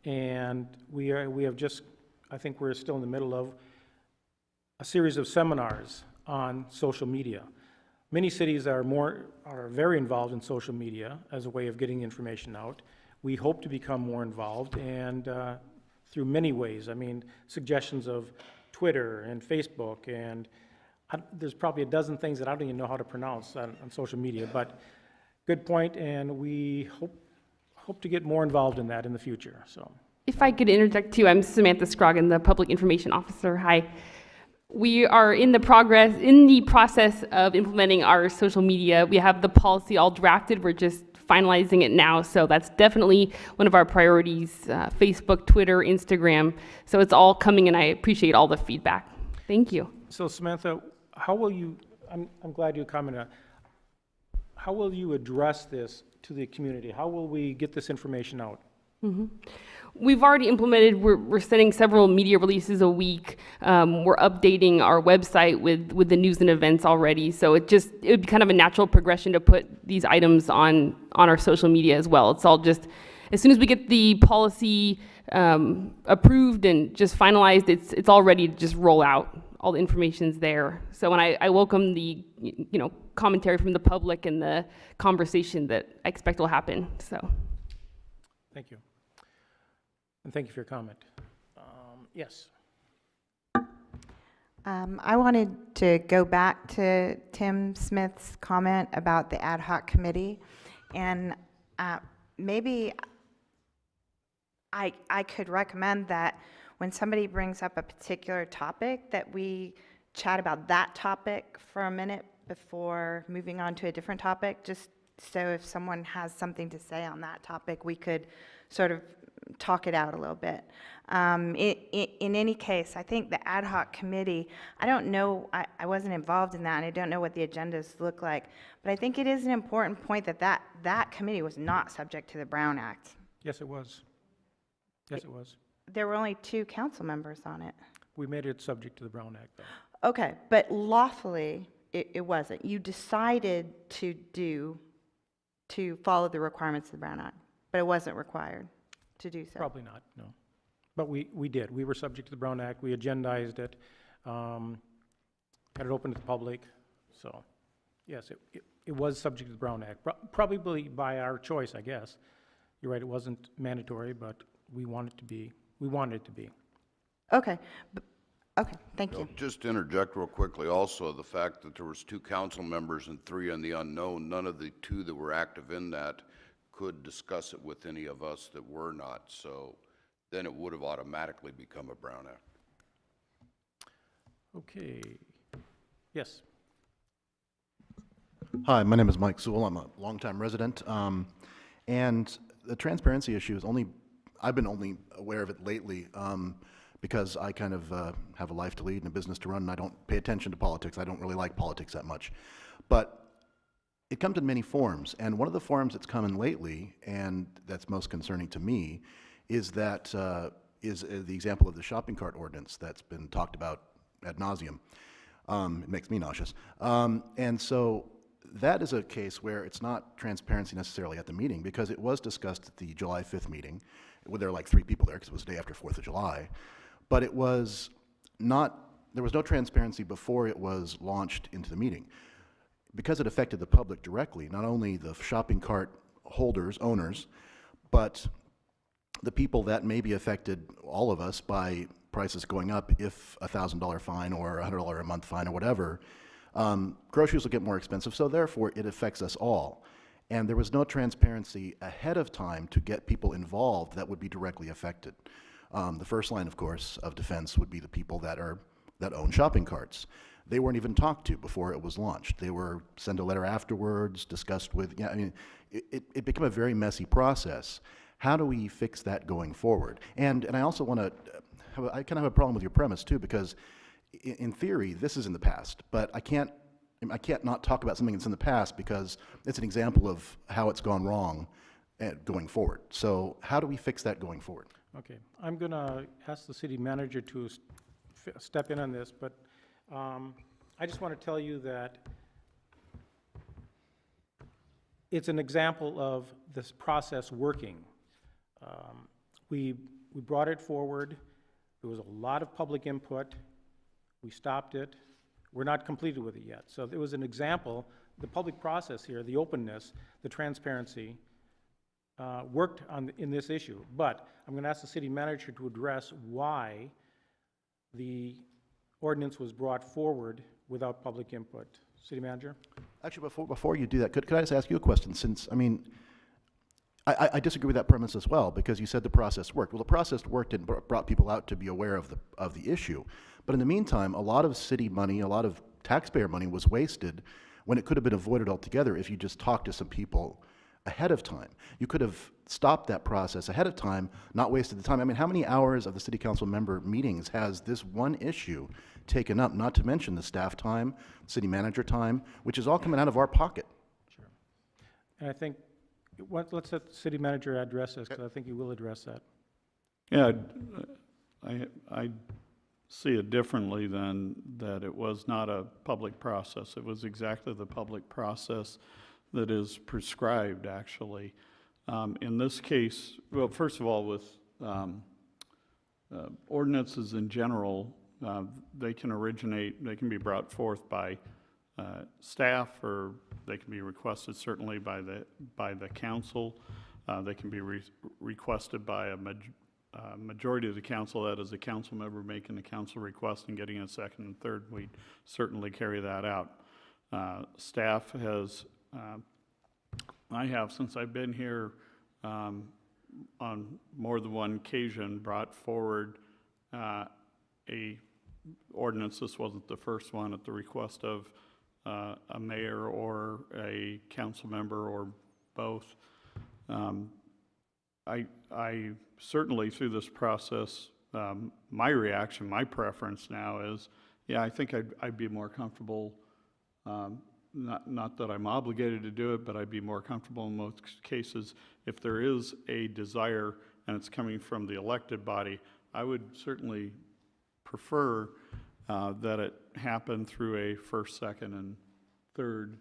and we have just, I think we're still in the middle of a series of seminars on social media. Many cities are very involved in social media as a way of getting information out. We hope to become more involved, and through many ways. I mean, suggestions of Twitter and Facebook, and there's probably a dozen things that I don't even know how to pronounce on social media, but good point, and we hope to get more involved in that in the future, so. If I could interject too, I'm Samantha Scroggin, the Public Information Officer. Hi. We are in the process of implementing our social media. We have the policy all drafted. We're just finalizing it now, so that's definitely one of our priorities, Facebook, Twitter, Instagram. So it's all coming, and I appreciate all the feedback. Thank you. So Samantha, how will you, I'm glad you commented on, how will you address this to the community? How will we get this information out? Mm-hmm. We've already implemented, we're sending several media releases a week. We're updating our website with the news and events already. So it would be kind of a natural progression to put these items on our social media as well. It's all just, as soon as we get the policy approved and just finalized, it's all ready to just roll out. All the information's there. So when I welcome the commentary from the public and the conversation that I expect will happen, so. Thank you. And thank you for your comment. Yes. I wanted to go back to Tim Smith's comment about the ad hoc committee, and maybe I could recommend that when somebody brings up a particular topic, that we chat about that topic for a minute before moving on to a different topic, just so if someone has something to say on that topic, we could sort of talk it out a little bit. In any case, I think the ad hoc committee, I don't know, I wasn't involved in that, and I don't know what the agendas look like, but I think it is an important point that committee was not subject to the Brown Act. Yes, it was. Yes, it was. There were only 2 council members on it. We made it subject to the Brown Act, though. Okay, but lawfully, it wasn't. You decided to follow the requirements of the Brown Act, but it wasn't required to do so. Probably not, no. But we did. We were subject to the Brown Act. We agendized it, had it open to the public. So, yes, it was subject to the Brown Act, probably by our choice, I guess. You're right, it wasn't mandatory, but we wanted it to be. We wanted it to be. Okay, okay, thank you. Just to interject real quickly, also, the fact that there was 2 council members and 3 on the unknown, none of the 2 that were active in that could discuss it with any of us that were not, so then it would have automatically become a Brown Act. Okay. Yes. Hi, my name is Mike Sewell. I'm a longtime resident. And the transparency issue is I've been only aware of it lately because I kind of have a life to lead and a business to run, and I don't pay attention to politics. I don't really like politics that much. But it comes in many forms, and one of the forms that's come in lately, and that's most concerning to me, is that is the example of the shopping cart ordinance that's been talked about ad nauseum. It makes me nauseous. And so that is a case where it's not transparency necessarily at the meeting, because it was discussed at the July 5th meeting, where there were like 3 people there, because it was the day after 4th of July. But it was not, there was no transparency before it was launched into the meeting. Because it affected the public directly, not only the shopping cart holders, owners, but the people that maybe affected all of us by prices going up, if a $1,000 fine or a $100 a month fine or whatever, groceries will get more expensive, so therefore it affects us all. And there was no transparency ahead of time to get people involved that would be directly affected. The first line, of course, of defense would be the people that own shopping carts. They weren't even talked to before it was launched. They were sent a letter afterwards, discussed with, yeah, I mean, it became a very messy process. How do we fix that going forward? And I also want to, I kind of have a problem with your premise too, because in theory, this is in the past, but I can't not talk about something that's in the past because it's an example of how it's gone wrong going forward. So how do we fix that going forward? Okay, I'm going to ask the city manager to step in on this, but I just want to tell you that it's an example of this process working. We brought it forward. There was a lot of public input. We stopped it. We're not completed with it yet. So there was an example, the public process here, the openness, the transparency, worked in this issue. But I'm going to ask the city manager to address why the ordinance was brought forward without public input. City manager? Actually, before you do that, could I just ask you a question? Since, I mean, I disagree with that premise as well, because you said the process worked. Well, the process worked and brought people out to be aware of the issue. But in the meantime, a lot of city money, a lot of taxpayer money was wasted when it could have been avoided altogether if you just talked to some people ahead of time. You could have stopped that process ahead of time, not wasted the time. I mean, how many hours of the city council member meetings has this one issue taken up, not to mention the staff time, city manager time, which is all coming out of our pocket? Sure. And I think, let's let the city manager address this, because I think he will address that. Yeah, I see it differently than that it was not a public process. It was exactly the public process that is prescribed, actually. In this case, well, first of all, with ordinances in general, they can originate, they can be brought forth by staff, or they can be requested certainly by the council. They can be requested by a majority of the council, that is a council member making a council request and getting a second and third. We certainly carry that out. Staff has, I have, since I've been here, on more than one occasion, brought forward a ordinance. This wasn't the first one, at the request of a mayor or a council member or both. I certainly, through this process, my reaction, my preference now is, yeah, I think I'd be more comfortable, not that I'm obligated to do it, but I'd be more comfortable in most cases if there is a desire and it's coming from the elected body I would certainly prefer that it happen through a first, second, and third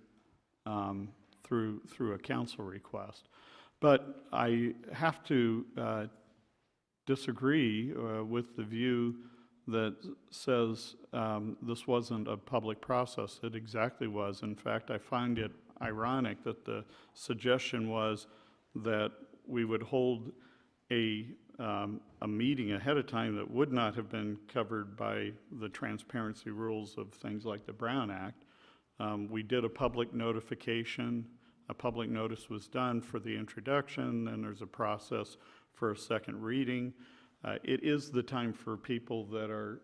through a council request. But I have to disagree with the view that says this wasn't a public process. It exactly was. In fact, I find it ironic that the suggestion was that we would hold a meeting ahead of time that would not have been covered by the transparency rules of things like the Brown Act. We did a public notification. A public notice was done for the introduction, and there's a process for a second reading. It is the time for people that are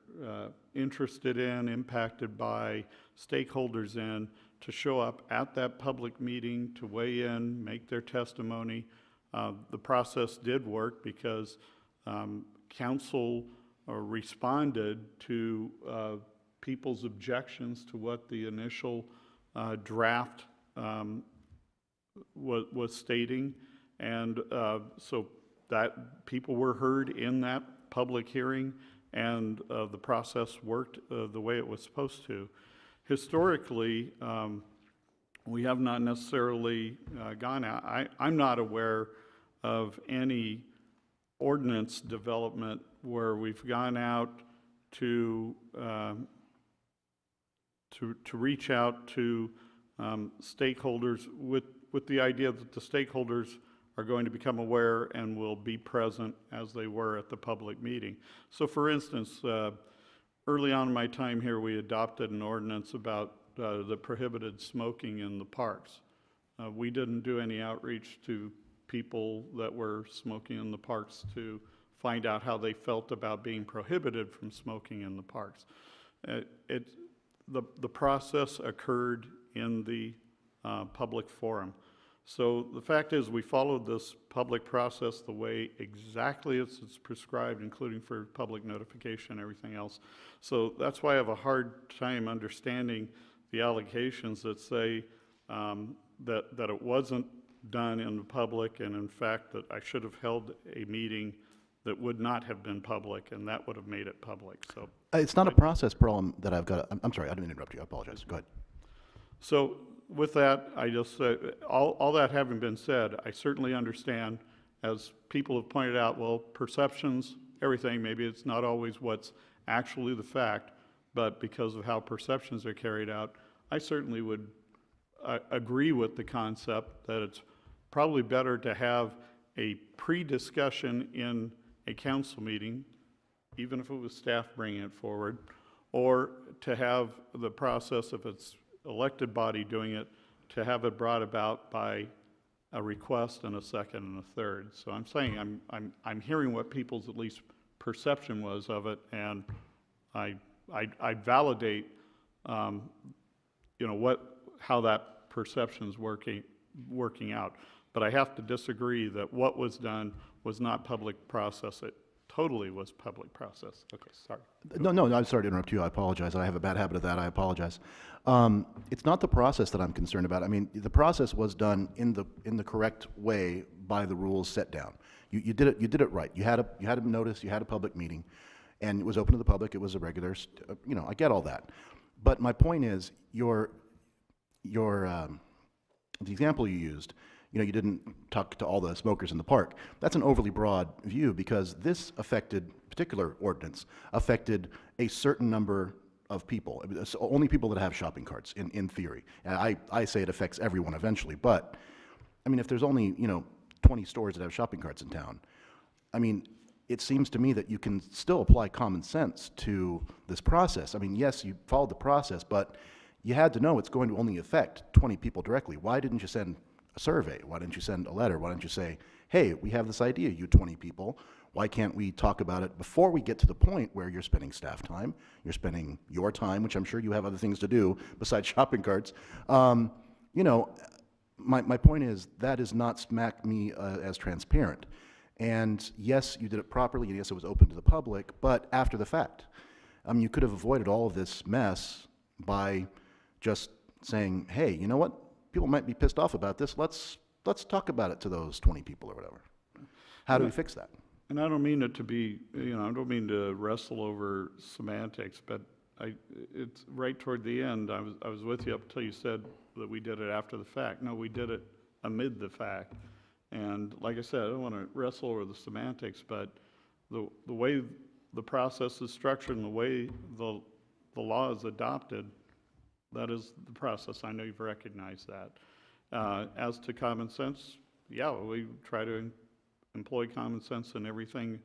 interested in, impacted by, stakeholders in, to show up at that public meeting, to weigh in, make their testimony. The process did work because council responded to people's objections to what the initial draft was stating, and so that people were heard in that public hearing, and the process worked the way it was supposed to. Historically, we have not necessarily gone out. I'm not aware of any ordinance development where we've gone out to reach out to stakeholders with the idea that the stakeholders are going to become aware and will be present as they were at the public meeting. So for instance, early on in my time here, we adopted an ordinance about the prohibited smoking in the parks. We didn't do any outreach to people that were smoking in the parks to find out how they felt about being prohibited from smoking in the parks. The process occurred in the public forum. So the fact is, we followed this public process the way exactly as it's prescribed, including for public notification and everything else. So that's why I have a hard time understanding the allegations that say that it wasn't done in the public, and in fact that I should have held a meeting that would not have been public, and that would have made it public. So It's not a process problem that I've got. I'm sorry, I didn't interrupt you. I apologize. Go ahead. So with that, I just say, all that having been said, I certainly understand, as people have pointed out, well, perceptions, everything, maybe it's not always what's actually the fact, but because of how perceptions are carried out, I certainly would agree with the concept that it's probably better to have a pre-discussion in a council meeting, even if it was staff bringing it forward, or to have the process, if it's elected body doing it, to have it brought about by a request and a second and a third. So I'm saying I'm hearing what people's at least perception was of it, and I validate how that perception's working out. But I have to disagree that what was done was not public process. It totally was public process. Okay, sorry. No, I'm sorry to interrupt you. I apologize. I have a bad habit of that. I apologize. It's not the process that I'm concerned about. I mean, the process was done in the correct way by the rules set down. You did it right. You had a notice. You had a public meeting, and it was open to the public. It was a regular. I get all that. But my point is, the example you used. You didn't talk to all the smokers in the park. That's an overly broad view, because this particular ordinance affected a certain number of people. It's only people that have shopping carts, in theory. And I say it affects everyone eventually, but I mean, if there's only 20 stores that have shopping carts in town, I mean, it seems to me that you can still apply common sense to this process. I mean, yes, you followed the process, but you had to know it's going to only affect 20 people directly. Why didn't you send a survey? Why didn't you send a letter? Why didn't you say, hey, we have this idea, you 20 people. Why can't we talk about it before we get to the point where you're spending staff time, you're spending your time, which I'm sure you have other things to do besides shopping carts. My point is, that does not smack me as transparent. And yes, you did it properly, and yes, it was open to the public, but after the fact. I mean, you could have avoided all of this mess by just saying, hey, you know what? People might be pissed off about this. Let's talk about it to those 20 people or whatever. How do we fix that? And I don't mean it to be, I don't mean to wrestle over semantics, but it's right toward the end. I was with you up until you said that we did it after the fact. No, we did it amid the fact. And like I said, I don't want to wrestle over the semantics, but the way the process is structured and the way the law is adopted, that is the process. I know you've recognized that. As to common sense, yeah, we try to employ common sense in everything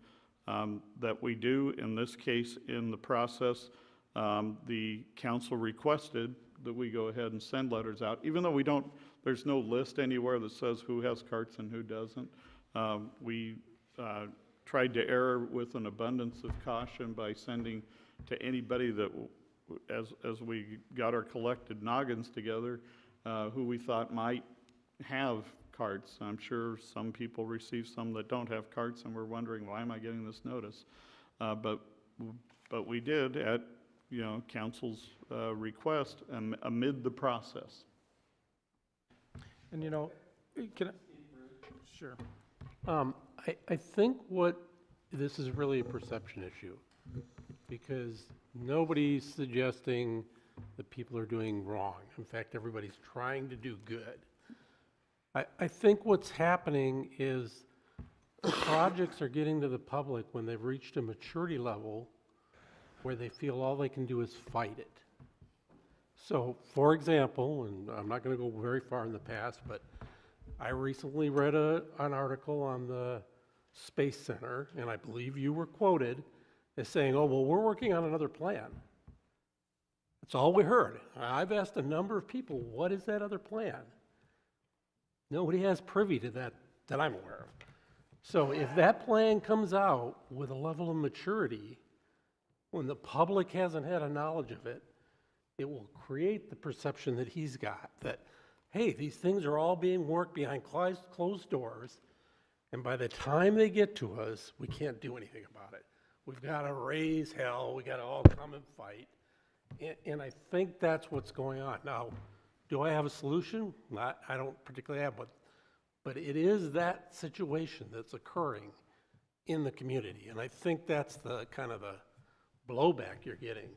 that we do. In this case, in the process, the council requested that we go ahead and send letters out, even though there's no list anywhere that says who has carts and who doesn't. We tried to err with an abundance of caution by sending to anybody that, as we got our collected noggins together, who we thought might have carts. I'm sure some people receive some that don't have carts, and we're wondering, why am I getting this notice? But we did at council's request amid the process. And sure. I think this is really a perception issue, because nobody's suggesting that people are doing wrong. In fact, everybody's trying to do good. I think what's happening is the projects are getting to the public when they've reached a maturity level where they feel all they can do is fight it. So, for example, and I'm not going to go very far in the past, but I recently read an article on the Space Center, and I believe you were quoted as saying, oh, well, we're working on another plan. That's all we heard. I've asked a number of people, what is that other plan? Nobody has privy to that I'm aware of. So if that plan comes out with a level of maturity, when the public hasn't had a knowledge of it, it will create the perception that he's got, that, hey, these things are all being worked behind closed doors, and by the time they get to us, we can't do anything about it. We've got to raise hell, we got to all come and fight, and I think that's what's going on. Now, do I have a solution? I don't particularly have one, but it is that situation that's occurring in the community, and I think that's the kind of the blowback you're getting.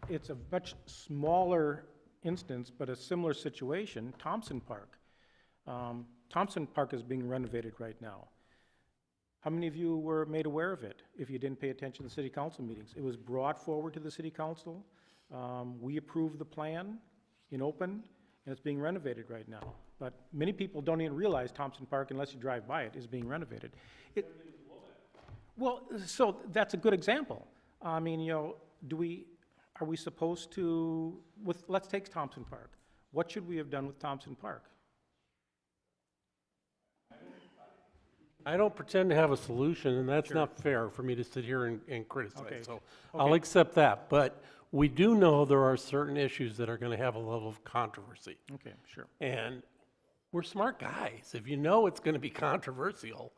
It's a much smaller instance, but a similar situation, Thompson Park. Thompson Park is being renovated right now. How many of you were made aware of it if you didn't pay attention to the city council meetings? It was brought forward to the city council. We approved the plan in open, and it's being renovated right now. But many people don't even realize Thompson Park, unless you drive by it, is being renovated. Well, so that's a good example. I mean, are we supposed to, let's take Thompson Park. What should we have done with Thompson Park? I don't pretend to have a solution, and that's not fair for me to sit here and criticize. So I'll accept that. But we do know there are certain issues that are going to have a level of controversy. Okay, sure. And we're smart guys. If you know it's going to be controversial,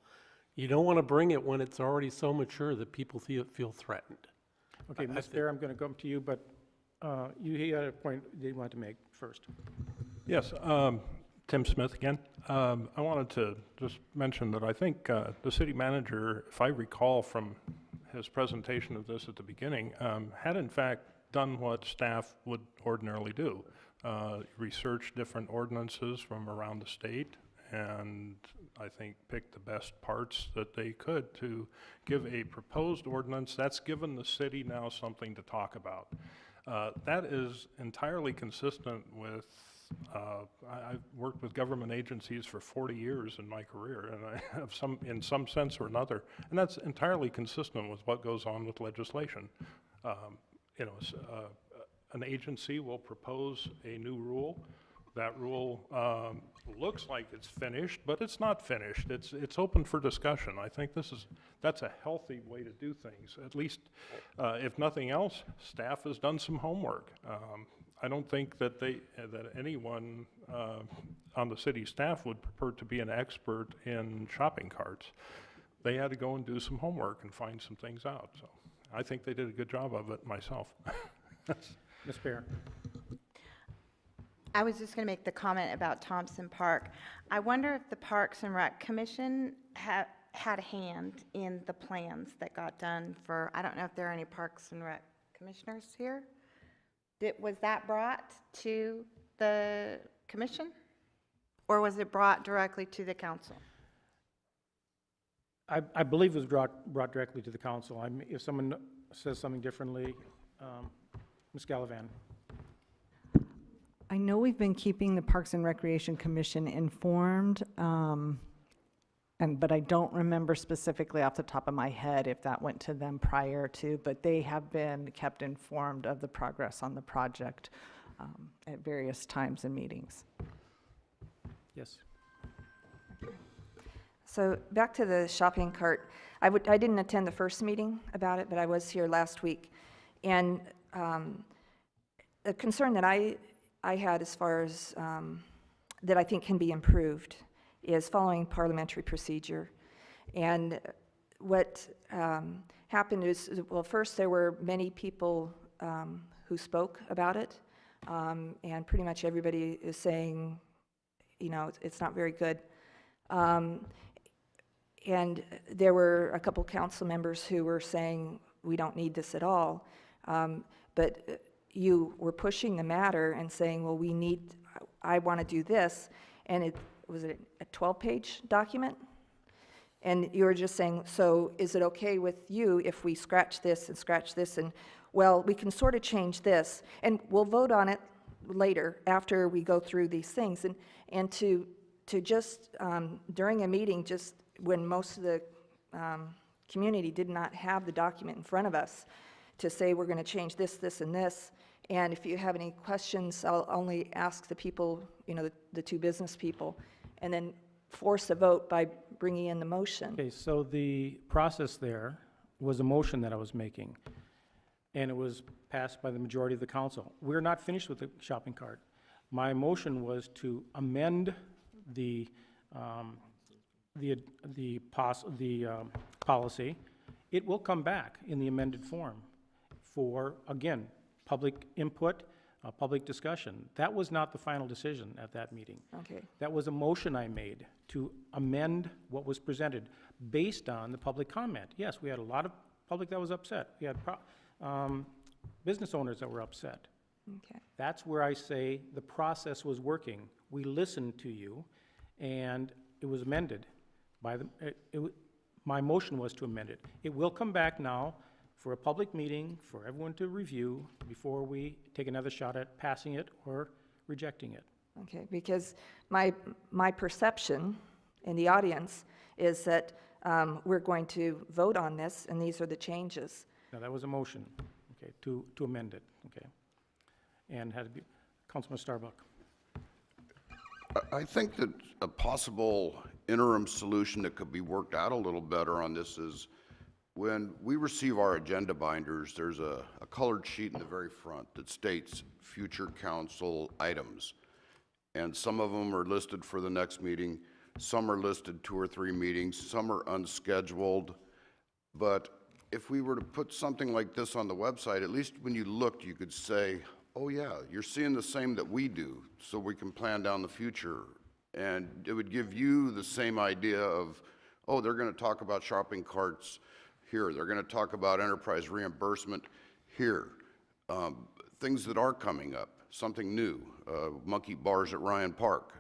you don't want to bring it when it's already so mature that people feel threatened. Okay, Ms. Fair, I'm going to come to you, but you had a point that you wanted to make first. Yes, Tim Smith again. I wanted to just mention that I think the city manager, if I recall from his presentation of this at the beginning, had in fact done what staff would ordinarily do. Research different ordinances from around the state, and I think picked the best parts that they could to give a proposed ordinance that's given the city now something to talk about. That is entirely consistent with, I've worked with government agencies for 40 years in my career, and I have in some sense or another, and that's entirely consistent with what goes on with legislation. An agency will propose a new rule. That rule looks like it's finished, but it's not finished. It's open for discussion. I think that's a healthy way to do things. At least, if nothing else, staff has done some homework. I don't think that anyone on the city staff would prefer to be an expert in shopping carts. They had to go and do some homework and find some things out. So I think they did a good job of it myself. Ms. Fair. I was just going to make the comment about Thompson Park. I wonder if the Parks and Rec Commission had a hand in the plans that got done for, I don't know if there are any Parks and Rec commissioners here? Was that brought to the commission? Or was it brought directly to the council? I believe it was brought directly to the council. If someone says something differently, Ms. Gallivan. I know we've been keeping the Parks and Recreation Commission informed, but I don't remember specifically off the top of my head if that went to them prior to, but they have been kept informed of the progress on the project at various times and meetings. Yes. So back to the shopping cart, I didn't attend the first meeting about it, but I was here last week. And the concern that I had as far as that I think can be improved is following parliamentary procedure. And what happened is, well, first there were many people who spoke about it, and pretty much everybody is saying, you know, it's not very good. And there were a couple council members who were saying, we don't need this at all. But you were pushing the matter and saying, well, I want to do this. And was it a 12-page document? And you were just saying, so is it okay with you if we scratch this and scratch this? And, well, we can sort of change this. And we'll vote on it later after we go through these things. And to just, during a meeting, just when most of the community did not have the document in front of us, to say we're going to change this, this, and this. And if you have any questions, I'll only ask the people, you know, the two business people, and then force a vote by bringing in the motion. Okay, so the process there was a motion that I was making, and it was passed by the majority of the council. We're not finished with the shopping cart. My motion was to amend the policy. It will come back in the amended form for, again, public input, public discussion. That was not the final decision at that meeting. Okay. That was a motion I made to amend what was presented based on the public comment. Yes, we had a lot of public that was upset. We had business owners that were upset. Okay. That's where I say the process was working. We listened to you, and it was amended by my motion was to amend it. It will come back now for a public meeting for everyone to review before we take another shot at passing it or rejecting it. Okay, because my perception in the audience is that we're going to vote on this, and these are the changes. Now, that was a motion, okay, to amend it, okay? And had to be, Councilman Starbuck. I think that a possible interim solution that could be worked out a little better on this is when we receive our agenda binders, there's a colored sheet in the very front that states future council items. And some of them are listed for the next meeting, some are listed 2 or 3 meetings, some are unscheduled. But if we were to put something like this on the website, at least when you looked, you could say, oh yeah, you're seeing the same that we do, so we can plan down the future. And it would give you the same idea of, oh, they're going to talk about shopping carts here. They're going to talk about enterprise reimbursement here. Things that are coming up, something new, monkey bars at Ryan Park,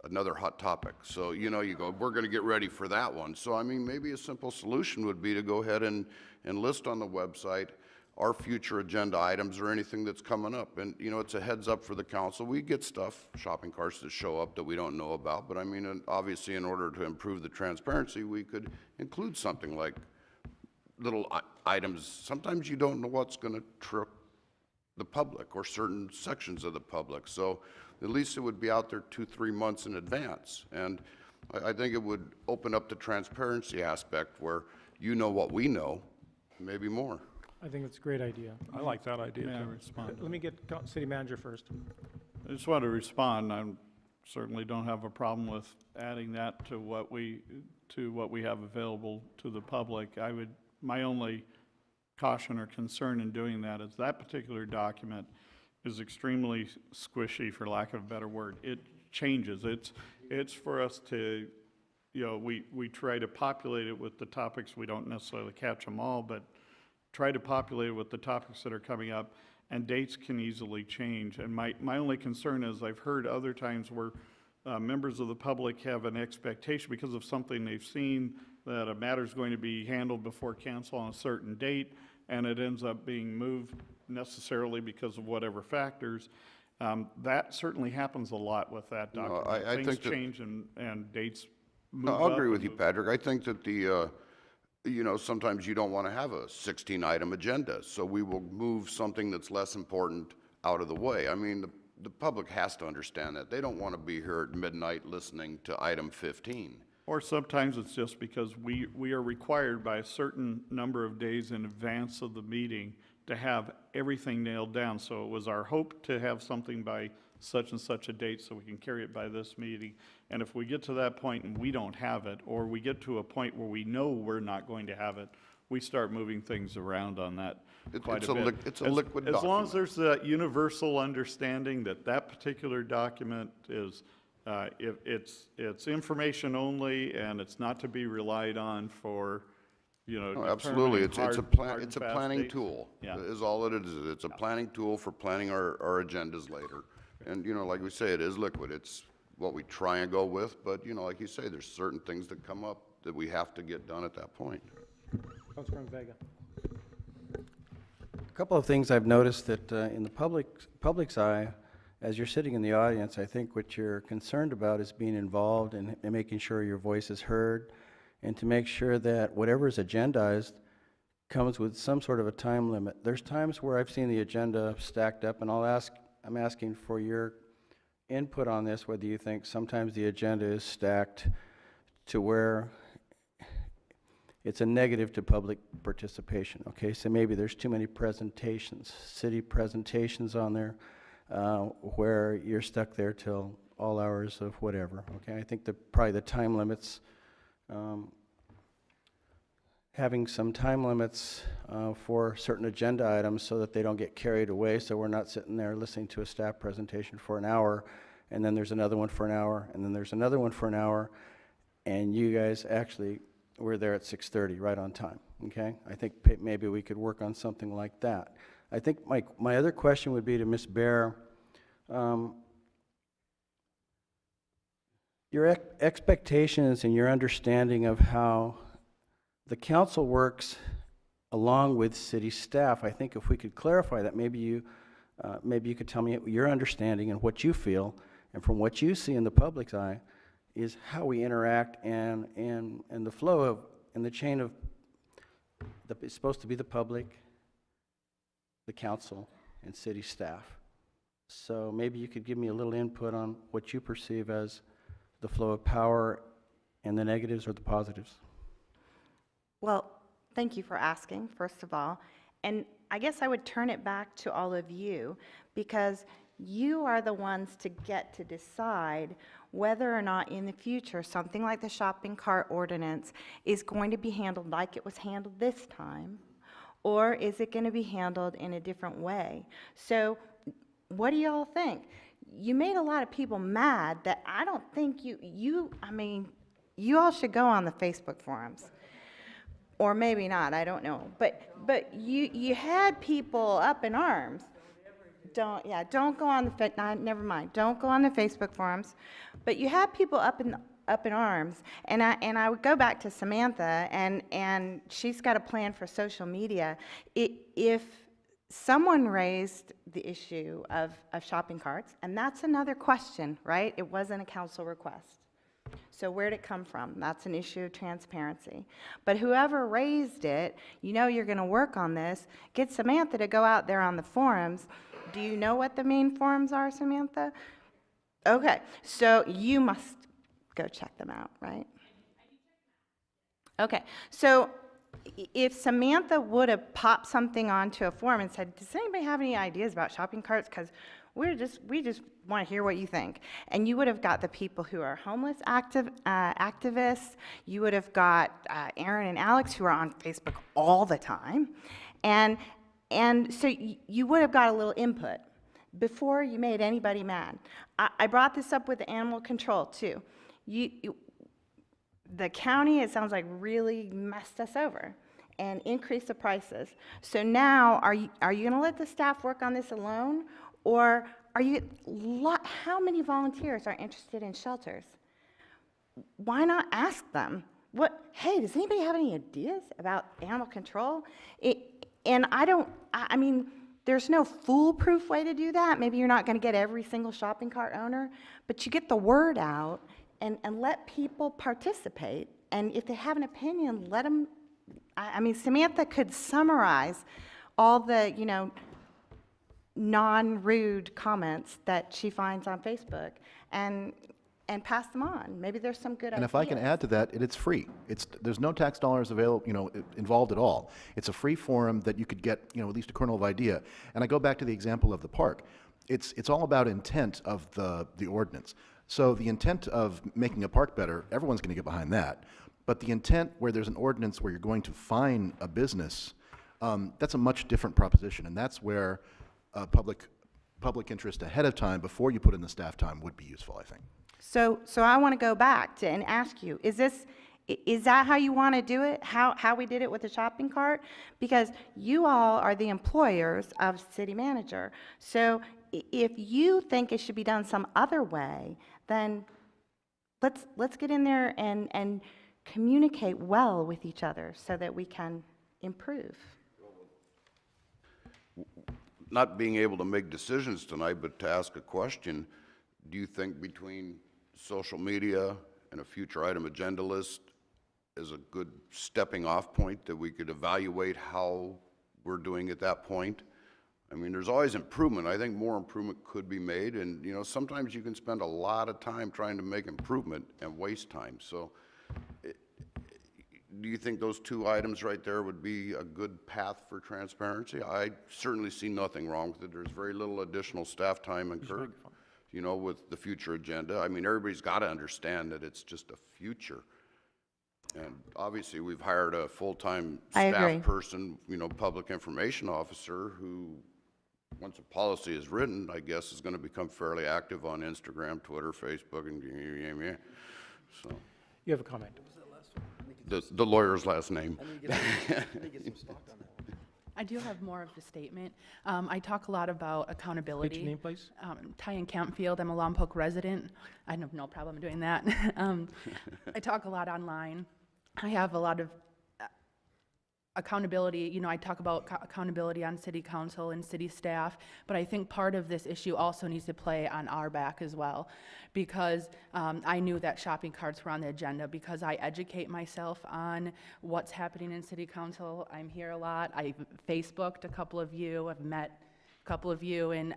another hot topic. So, you know, you go, we're going to get ready for that one. So, I mean, maybe a simple solution would be to go ahead and list on the website our future agenda items or anything that's coming up. And, you know, it's a heads up for the council. We get stuff, shopping carts that show up that we don't know about. But I mean, obviously, in order to improve the transparency, we could include something like little items. Sometimes you don't know what's going to trip the public or certain sections of the public. So at least it would be out there 2-3 months in advance. And I think it would open up the transparency aspect where you know what we know, maybe more. I think it's a great idea. I like that idea, May I too. respond? Let me get city manager first. I just want to respond. I certainly don't have a problem with adding that to what we have available to the public. My only caution or concern in doing that is that particular document is extremely squishy, for lack of a better word. It changes. It's for us to, we try to populate it with the topics. We don't necessarily catch them all, but try to populate it with the topics that are coming up, and dates can easily change. And my only concern is I've heard other times where members of the public have an expectation because of something they've seen that a matter's going to be handled before council on a certain date, and it ends up being moved necessarily because of whatever factors. That certainly happens a lot with that document. I Things think that- change and dates move No, up. I'll agree and with you, move- Patrick. I think that sometimes you don't want to have a 16-item agenda, so we will move something that's less important out of the way. I mean, the public has to understand that. They don't want to be here at midnight listening to item 15. Or sometimes it's just because we are required by a certain number of days in advance of the meeting to have everything nailed down. So it was our hope to have something by such and such a date so we can carry it by this meeting. And if we get to that point and we don't have it, or we get to a point where we know we're not going to have it, we start moving things around on that quite It's a a bit. liq- it's a liquid As long document. as there's that universal understanding that that particular document is, it's information only and it's not to be relied on for, No, absolutely. determining It's a hard and fast planning dates. tool, Yeah. is all it is. It's a planning tool for planning our agendas later. And, like we say, it is liquid. It's what we try and go with, but, like you say, there's certain things that come up that we have to get done at that point. Councilman Vega. A couple of things I've noticed that in the public's eye, as you're sitting in the audience, I think what you're concerned about is being involved and making sure your voice is heard, and to make sure that whatever is agendized comes with some sort of a time limit. There's times where I've seen the agenda stacked up, and I'm asking for your input on this, whether you think sometimes the agenda is stacked to where it's a negative to public participation, okay? So maybe there's too many presentations, city presentations on there, where you're stuck there till all hours of whatever, okay? I think probably the time limits, having some time limits for certain agenda items so that they don't get carried away, so we're not sitting there listening to a staff presentation for an hour, and then there's another one for an hour, and then there's another one for an hour, and you guys actually were there at 6:30, right on time, okay? I think maybe we could work on something like that. I think my other question would be to Ms. Bear. Your expectations and your understanding of how the council works along with city staff, I think if we could clarify that, maybe you could tell me your understanding and what you feel, and from what you see in the public's eye, is how we interact and the flow of, and the chain of, it's supposed to be the public, the council, and city staff. So maybe you could give me a little input on what you perceive as the flow of power and the negatives or the positives. Well, thank you for asking, first of all. And I guess I would turn it back to all of you, because you are the ones to get to decide whether or not in the future something like the shopping cart ordinance is going to be handled like it was handled this time, or is it going to be handled in a different way. So what do y'all think? You made a lot of people mad that I don't think you all should go on the Facebook forums. Or maybe not, I don't know. But you had people up in arms. Don't go on never mind. Don't go on the Facebook forums. But you had people up in arms, and I would go back to Samantha, and she's got a plan for social media. If someone raised the issue of shopping carts, and that's another question, right? It wasn't a council request. So where'd it come from? That's an issue of transparency. But whoever raised it, you're going to work on this. Get Samantha to go out there on the forums. Do you know what the main forums are, Samantha? Okay, so you must go check them out, right? Okay, so if Samantha would have popped something onto a forum and said, does anybody have any ideas about shopping carts? Because we just want to hear what you think. And you would have got the people who are homeless activists. You would have got Aaron and Alex, who are on Facebook all the time. And so you would have got a little input before you made anybody mad. I brought this up with animal control, too. the county, it sounds like, really messed us over and increased the prices. So now, are you gonna let the staff work on this alone? Or how many volunteers are interested in shelters? Why not ask them? Hey, does anybody have any ideas about animal control? I mean, there's no foolproof way to do that. Maybe you're not gonna get every single shopping cart owner, but you get the word out and let people participate. And if they have an opinion, let them, I mean, Samantha could summarize all the, non-rude comments that she finds on Facebook and pass them on. Maybe there's some good ideas. And if I can add to that, it's free. There's no tax dollars available, involved at all. It's a free forum that you could get, at least a kernel of idea. And I go back to the example of the park. It's all about intent of the ordinance. So the intent of making a park better, everyone's going to get behind that. But the intent where there's an ordinance where you're going to fine a business, that's a much different proposition. And that's where public interest ahead of time, before you put in the staff time, would be useful, I think. So I want to go back and ask you, is that how you want to do it? How we did it with the shopping cart? Because you all are the employers of city manager. So if you think it should be done some other way, then let's get in there and communicate well with each other so that we can improve. Not being able to make decisions tonight, but to ask a question, do you think between social media and a future item agenda list is a good stepping off point that we could evaluate how we're doing at that point? I mean, there's always improvement. I think more improvement could be made, and sometimes you can spend a lot of time trying to make improvement and waste time. So do you think those two items right there would be a good path for transparency? I certainly see nothing wrong with it. There's very little additional staff time incurred, with the future agenda. I mean, everybody's got to understand that it's just a future. And obviously, we've hired a full-time staff person, public information officer, who, once a policy is written, I guess is going to become fairly active on Instagram, Twitter, Facebook, and so. You have a comment? The lawyer's last name. I do have more of the statement. I talk a lot about accountability. State your name, please. Tyan Campfield, I'm a Lompoc resident. I have no problem doing that. I talk a lot online. I have a lot of accountability. I talk about accountability on city council and city staff, but I think part of this issue also needs to play on our back as well, because I knew that shopping carts were on the agenda because I educate myself on what's happening in city council. I'm here a lot. I've Facebooked a couple of you. I've met a couple of you in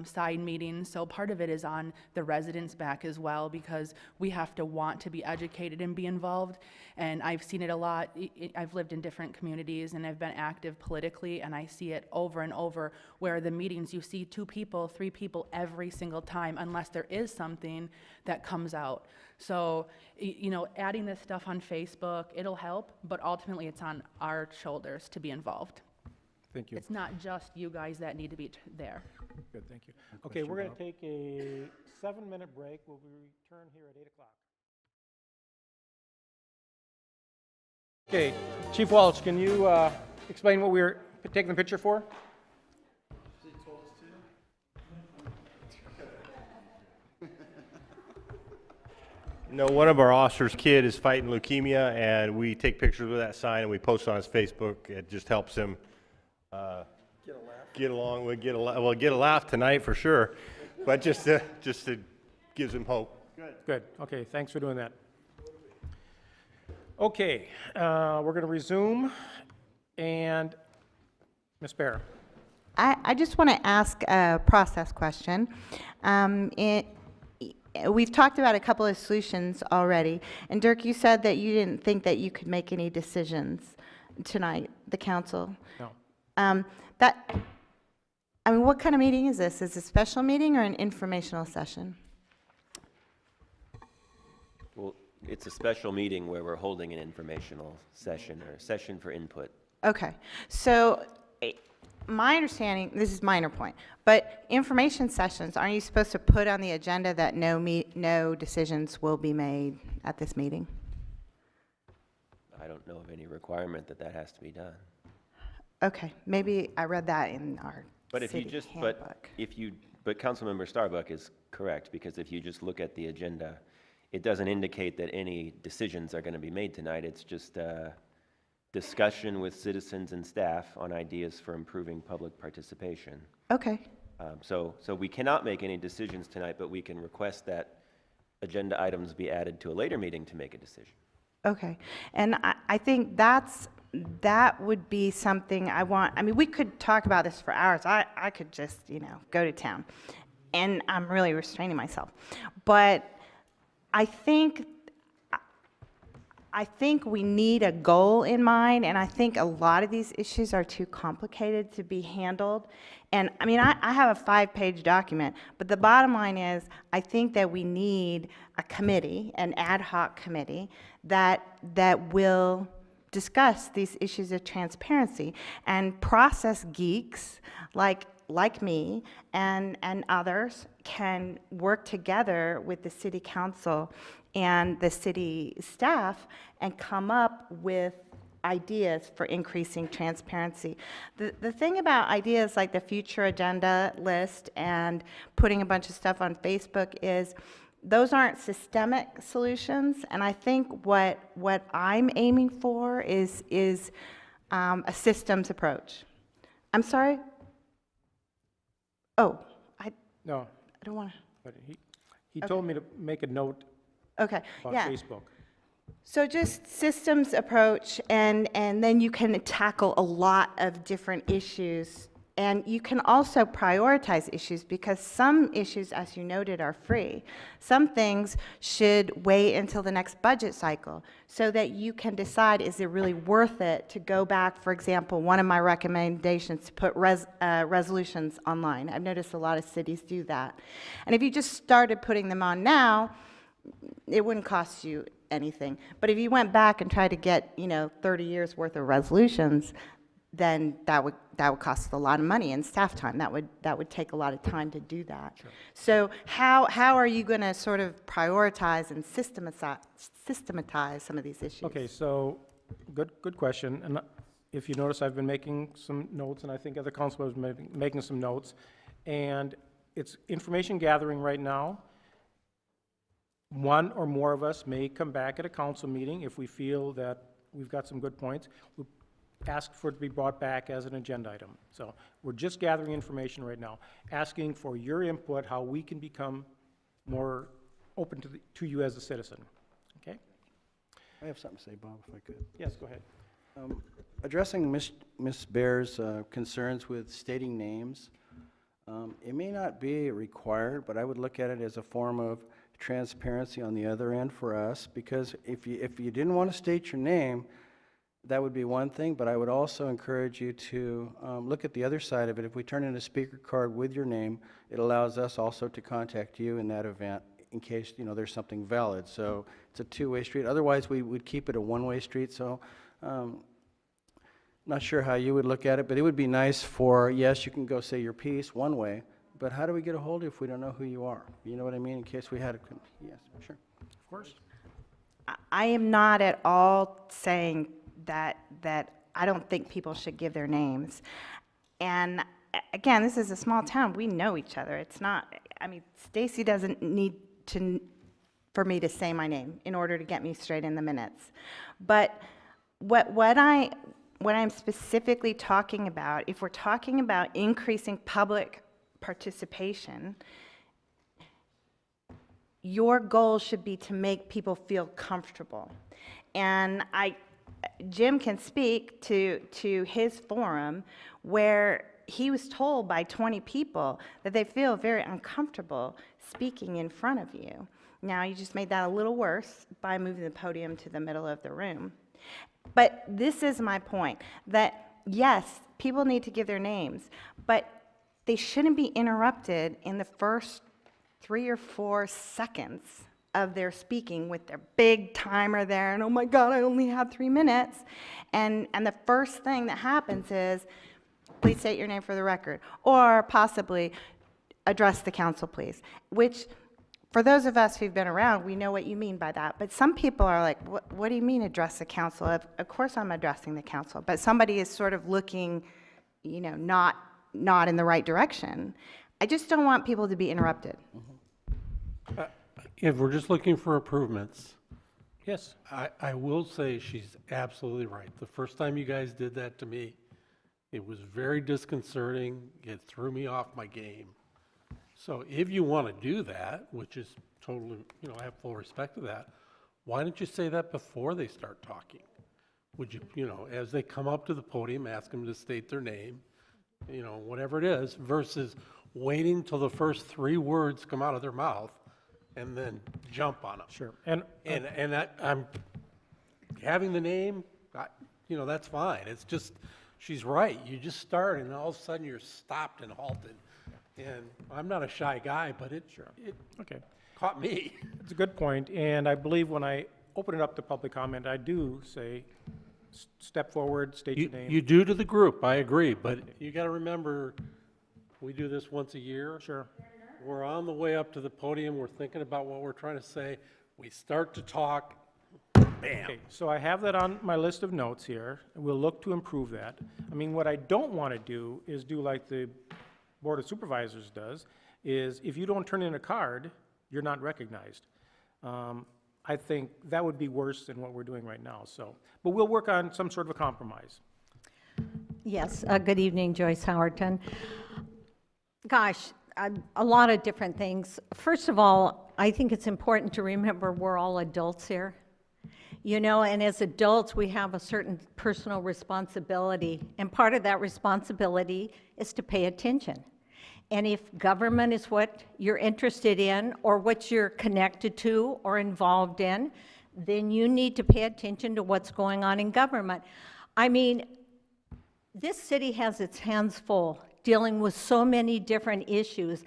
side meetings. So part of it is on the residents' back as well, because we have to want to be educated and be involved. And I've seen it a lot. I've lived in different communities and I've been active politically, and I see it over and over where the meetings, you see 2 people, 3 people every single time, unless there is something that comes out. So, adding this stuff on Facebook, it'll help, but ultimately it's on our shoulders to be involved. Thank you. It's not just you guys that need to be there. Good, thank you. Okay, we're going to take a 7-minute break. We'll return here at 8 o'clock. Okay, Chief Walsh, can you explain what we were taking the picture for? One of our officers' kid is fighting leukemia, and we take pictures with that sign and we post it on his Facebook. It just helps him get along. We'll get a laugh tonight for sure, but just gives him hope. Good. Okay, thanks for doing that. Okay, we're going to resume, and Ms. Bear. I just want to ask a process question. We've talked about a couple of solutions already, and Dirk, you said that you didn't think that you could make any decisions tonight, the council. No. What kind of meeting is this? Is it a special meeting or an informational session? Well, it's a special meeting where we're holding an informational session or a session for input. Okay, so my understanding, this is minor point, but information sessions, aren't you supposed to put on the agenda that no decisions will be made at this meeting? I don't know of any requirement that that has to be done. Okay, maybe I read that in our But if you city just, handbook. but Councilmember Starbuck is correct, because if you just look at the agenda, it doesn't indicate that any decisions are going to be made tonight. It's just a discussion with citizens and staff on ideas for improving public participation. Okay, So we cannot make any decisions tonight, but we can request that agenda items be added to a later meeting to make a decision. okay. And I think that would be something I mean, we could talk about this for hours. I could just, go to town. And I'm really restraining myself. But I think we need a goal in mind, and I think a lot of these issues are too complicated to be handled. And I mean, I have a 5-page document, but the bottom line is, I think that we need a committee, an ad hoc committee, that will discuss these issues of transparency, and process geeks like me and others can work together with the city council and the city staff and come up with ideas for increasing transparency. The thing about ideas like the future agenda list and putting a bunch of stuff on Facebook is those aren't systemic solutions, and I think what I'm aiming for is a systems approach. I'm sorry? Oh, No, I don't want to. but he told me to make a note Okay, about yeah. Facebook. So just systems approach, and then you can tackle a lot of different issues. And you can also prioritize issues, because some issues, as you noted, are free. Some things should wait until the next budget cycle so that you can decide, is it really worth it to go back? For example, one of my recommendations to put resolutions online. I've noticed a lot of cities do that. And if you just started putting them on now, it wouldn't cost you anything. But if you went back and tried to get, 30 years worth of resolutions, then that would cost a lot of money and staff time. That would take a lot of time to do that. Sure. So how are you going to sort of prioritize and systematize some of these issues? Okay, so good question. And if you notice, I've been making some notes, and I think other council members may be making some notes. And it's information gathering right now. One or more of us may come back at a council meeting if we feel that we've got some good points. We'll ask for it to be brought back as an agenda item. So we're just gathering information right now, asking for your input, how we can become more open to you as a citizen. Okay? I have something to say, Bob, if I could. Yes, go ahead. Addressing Ms. Bear's concerns with stating names, it may not be required, but I would look at it as a form of transparency on the other end for us, because if you didn't want to state your name, that would be one thing, but I would also encourage you to look at the other side of it. If we turn in a speaker card with your name, it allows us also to contact you in that event in case there's something valid. So it's a two-way street. Otherwise, we would keep it a one-way street. So not sure how you would look at it, but it would be nice for, yes, you can go say your piece one way, but how do we get a hold of you if we don't know who you are? You know what I mean? In case we had a, yes, sure. Of course. I am not at all saying that I don't think people should give their names. And again, this is a small town. We know each other. It's not, I mean, Stacy doesn't need for me to say my name in order to get me straight in the minutes. But what I'm specifically talking about, if we're talking about increasing public participation, your goal should be to make people feel comfortable. And Jim can speak to his forum where he was told by 20 people that they feel very uncomfortable speaking in front of you. Now, you just made that a little worse by moving the podium to the middle of the room. But this is my point, that yes, people need to give their names, but they shouldn't be interrupted in the first 3 or 4 seconds of their speaking with their big timer there, and oh my God, I only have 3 minutes. And the first thing that happens is, please state your name for the record, or possibly address the council, please, which for those of us who've been around, we know what you mean by that. But some people are like, what do you mean address the council? Of course I'm addressing the council, but somebody is sort of looking, you know, not in the right direction. I just don't want people to be interrupted. If we're just looking for improvements, Yes. I will say she's absolutely right. The first time you guys did that to me, it was very disconcerting. It threw me off my game. So if you want to do that, which is totally, you know, I have full respect for that, why don't you say that before they start talking? Would you, you know, as they come up to the podium, ask them to state their name, you know, whatever it is, versus waiting till the first 3 words come out of their mouth and then jump on them. Sure. And I'm having the name, you know, that's fine. It's just, she's right. You just start and all of a sudden you're stopped and halted. And I'm not a shy guy, but it Okay. caught me. It's a good point, and I believe when I open it up to public comment, I do say, step forward, state your name. You do to the group, I agree, but you got to remember, we do this once a year. Sure. We're on the way up to the podium, we're thinking about what we're trying to say, we start to talk, bam. Okay, so I have that on my list of notes here, and we'll look to improve that. I mean, what I don't want to do is do like the Board of Supervisors does, is if you don't turn in a card, you're not recognized. I think that would be worse than what we're doing right now, so. But we'll work on some sort of a compromise. Yes, good evening, Joyce Howerton. Gosh, a lot of different things. First of all, I think it's important to remember we're all adults here. You know, and as adults, we have a certain personal responsibility, and part of that responsibility is to pay attention. And if government is what you're interested in, or what you're connected to or involved in, then you need to pay attention to what's going on in government. I mean, this city has its hands full dealing with so many different issues.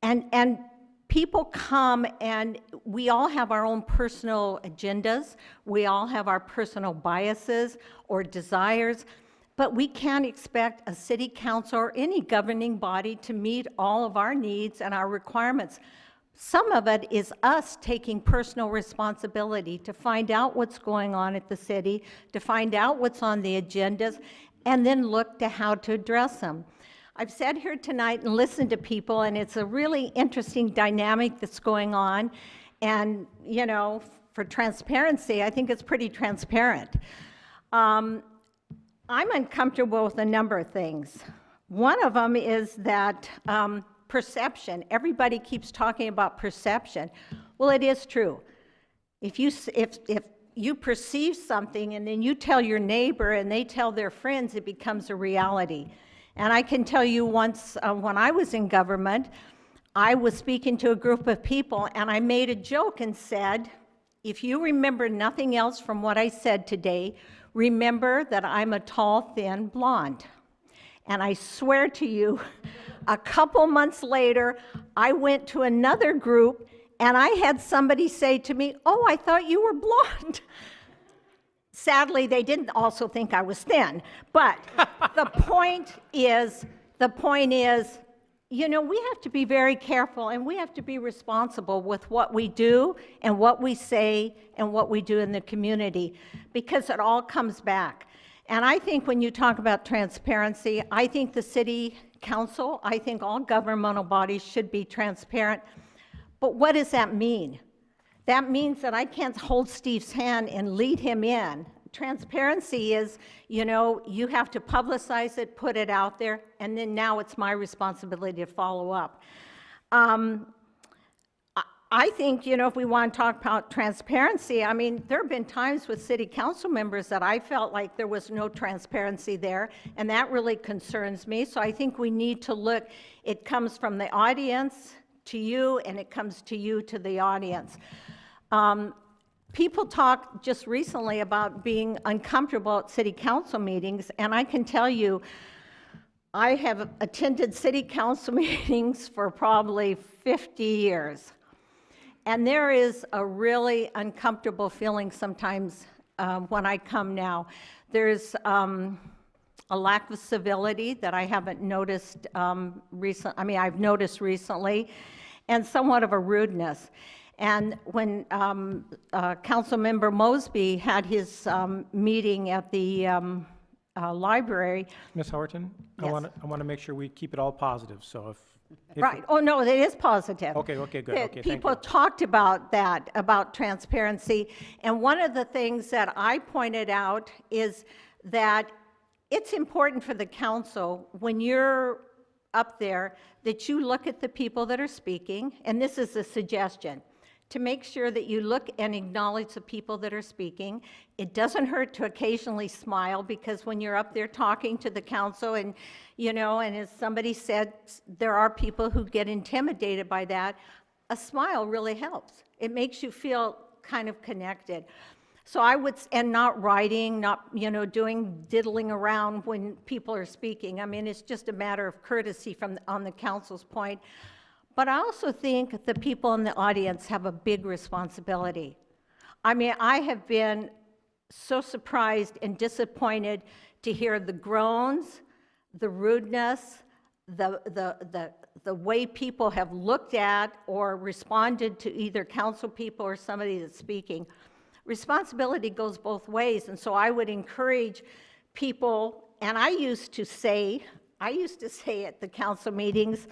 And people come, and we all have our own personal agendas. We all have our personal biases or desires, but we can't expect a city council or any governing body to meet all of our needs and our requirements. Some of it is us taking personal responsibility to find out what's going on at the city, to find out what's on the agendas, and then look to how to address them. I've sat here tonight and listened to people, and it's a really interesting dynamic that's going on. And, you know, for transparency, I think it's pretty transparent. I'm uncomfortable with a number of things. One of them is that perception. Everybody keeps talking about perception. Well, it is true. If you perceive something and then you tell your neighbor and they tell their friends, it becomes a reality. And I can tell you once, when I was in government, I was speaking to a group of people, and I made a joke and said, if you remember nothing else from what I said today, remember that I'm a tall, thin blonde. And I swear to you, a couple months later, I went to another group, and I had somebody say to me, oh, I thought you were blonde. Sadly, they didn't also think I was thin. But the point is, you know, we have to be very careful, and we have to be responsible with what we do and what we say and what we do in the community, because it all comes back. And I think when you talk about transparency, I think the city council, I think all governmental bodies should be transparent. But what does that mean? That means that I can't hold Steve's hand and lead him in. Transparency is, you know, you have to publicize it, put it out there, and then now it's my responsibility to follow up. I think, you know, if we want to talk about transparency, I mean, there have been times with city council members that I felt like there was no transparency there, and that really concerns me. So I think we need to look, it comes from the audience to you, and it comes to you to the audience. People talked just recently about being uncomfortable at city council meetings, and I can tell you, I have attended city council meetings for probably 50 years. And there is a really uncomfortable feeling sometimes when I come now. There's a lack of civility that I haven't noticed I've noticed recently. and somewhat of a rudeness. And when Councilmember Mosby had his meeting at the library. Ms. Howerton, I Yes. want to make sure we keep it all positive, so if. Right, oh, no, it is positive. Okay, okay, good, That okay, thank people you. talked about that, about transparency, and one of the things that I pointed out is that it's important for the council, when you're up there, that you look at the people that are speaking, and this is a suggestion, to make sure that you look and acknowledge the people that are speaking. It doesn't hurt to occasionally smile, because when you're up there talking to the council and, you know, and as somebody said, there are people who get intimidated by that, a smile really helps. It makes you feel kind of connected. So I would, and not writing, not, you know, diddling around when people are speaking. I mean, it's just a matter of courtesy on the council's point. But I also think the people in the audience have a big responsibility. I mean, I have been so surprised and disappointed to hear the groans, the rudeness, the way people have looked at or responded to either council people or somebody that's speaking. Responsibility goes both ways, and so I would encourage people, and I used to say at the council meetings,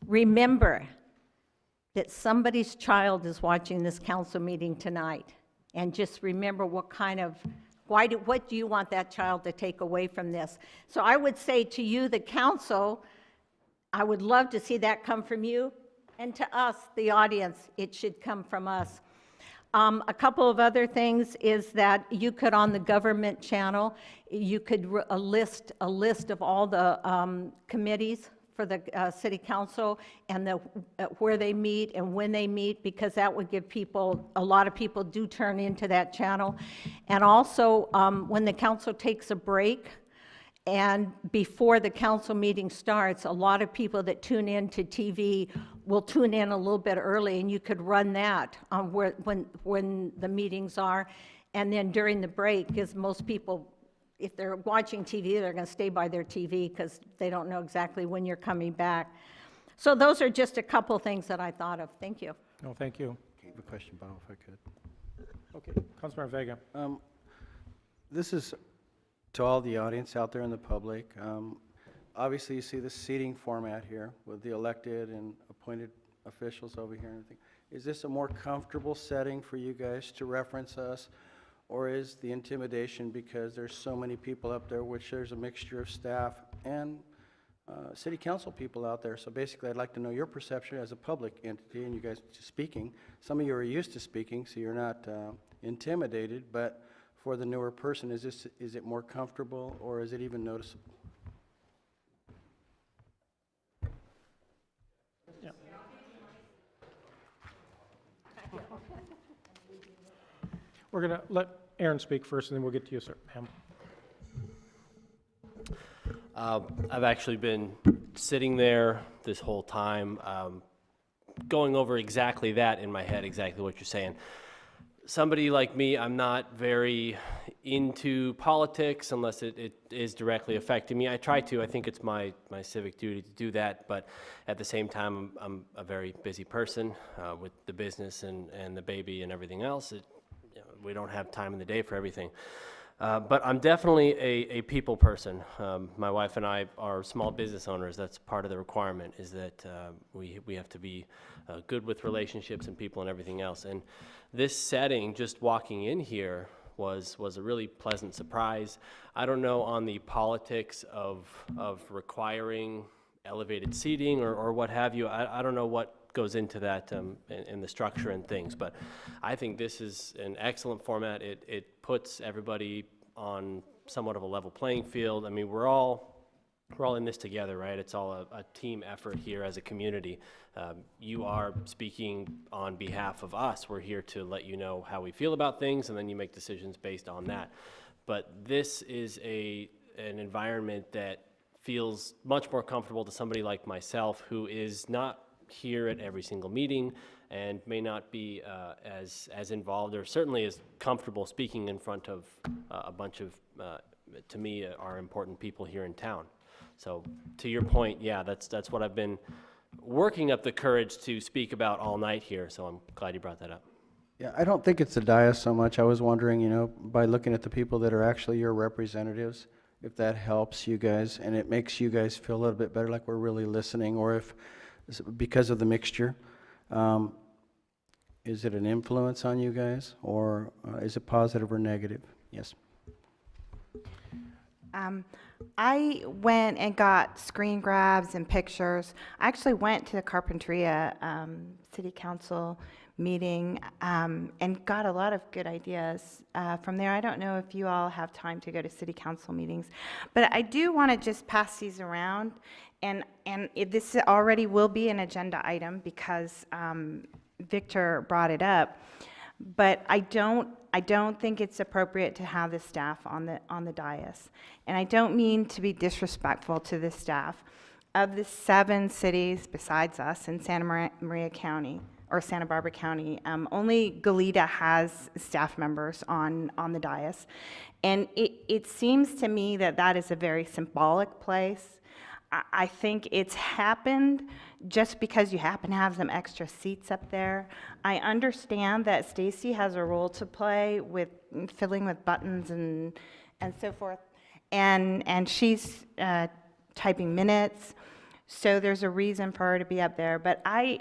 remember that somebody's child is watching this council meeting tonight, and just remember what do you want that child to take away from this? So I would say to you, the council, I would love to see that come from you, and to us, the audience, it should come from us. A couple of other things is that you could, on the government channel, you could a list of all the committees for the city council and where they meet and when they meet, because that would give people, a lot of people do turn into that channel. And also, when the council takes a break, and before the council meeting starts, a lot of people that tune in to TV will tune in a little bit early, and you could run that when the meetings are. And then during the break, because most people, if they're watching TV, they're going to stay by their TV because they don't know exactly when you're coming back. So those are just a couple things that I thought of. Thank you. No, thank you. I have a question, Bob, if I could. Okay, Councilmember Vega. This is to all the audience out there in the public. Obviously, you see the seating format here with the elected and appointed officials over here and everything. Is this a more comfortable setting for you guys to reference us? Or is the intimidation because there's so many people up there, which there's a mixture of staff and city council people out there? So basically, I'd like to know your perception as a public entity and you guys speaking. Some of you are used to speaking, so you're not intimidated, but for the newer person, is it more comfortable or is it even noticeable? Yeah. We're going to let Aaron speak first, and then we'll get to you, sir. Ma'am. I've actually been sitting there this whole time, going over exactly that in my head, exactly what you're saying. Somebody like me, I'm not very into politics unless it is directly affecting me. I try to. I think it's my civic duty to do that, but at the same time, I'm a very busy person with the business and the baby and everything else. We don't have time in the day for everything. But I'm definitely a people person. My wife and I are small business owners. That's part of the requirement, is that we have to be good with relationships and people and everything else. And this setting, just walking in here, was a really pleasant surprise. I don't know on the politics of requiring elevated seating or what have you. I don't know what goes into that in the structure and things, but I think this is an excellent format. It puts everybody on somewhat of a level playing field. I mean, we're all in this together, right? It's all a team effort here as a community. You are speaking on behalf of us. We're here to let you know how we feel about things, and then you make decisions based on that. But this is an environment that feels much more comfortable to somebody like myself, who is not here at every single meeting and may not be as involved or certainly as comfortable speaking in front of a bunch of, to me, are important people here in town. So to your point, yeah, that's what I've been working up the courage to speak about all night here, so I'm glad you brought that up. Yeah, I don't think it's the dais so much. I was wondering, you know, by looking at the people that are actually your representatives, if that helps you guys and it makes you guys feel a little bit better, like we're really listening, or if, because of the mixture, is it an influence on you guys, or is it positive or negative? Yes. I went and got screen grabs and pictures. I actually went to the Carpinteria City Council meeting and got a lot of good ideas from there. I don't know if you all have time to go to City Council meetings, but I do want to just pass these around. And this already will be an agenda item because Victor brought it up. But I don't think it's appropriate to have the staff on the dais. And I don't mean to be disrespectful to the staff. Of the 7 cities besides us in Santa Maria County, or Santa Barbara County, only Goleta has staff members on the dais. And it seems to me that that is a very symbolic place. I think it's happened just because you happen to have some extra seats up there. I understand that Stacy has a role to play with filling with buttons and so forth, and she's typing minutes, so there's a reason for her to be up there. But I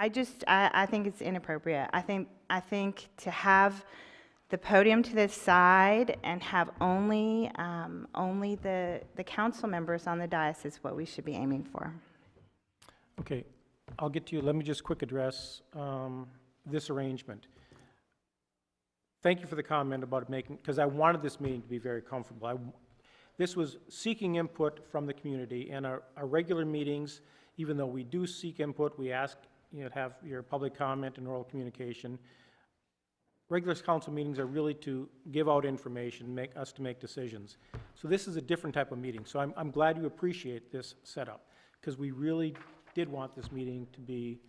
think it's inappropriate. I think to have the podium to the side and have only the council members on the dais is what we should be aiming for. Okay, I'll get to you. Let me just quick address this arrangement. Thank you for the comment about making, because I wanted this meeting to be very comfortable. This was seeking input from the community, and our regular meetings, even though we do seek input, we ask you to have your public comment and oral communication. Regular council meetings are really to give out information, make decisions. So this is a different type of meeting. So I'm glad you appreciate this setup, because we really did want this meeting to be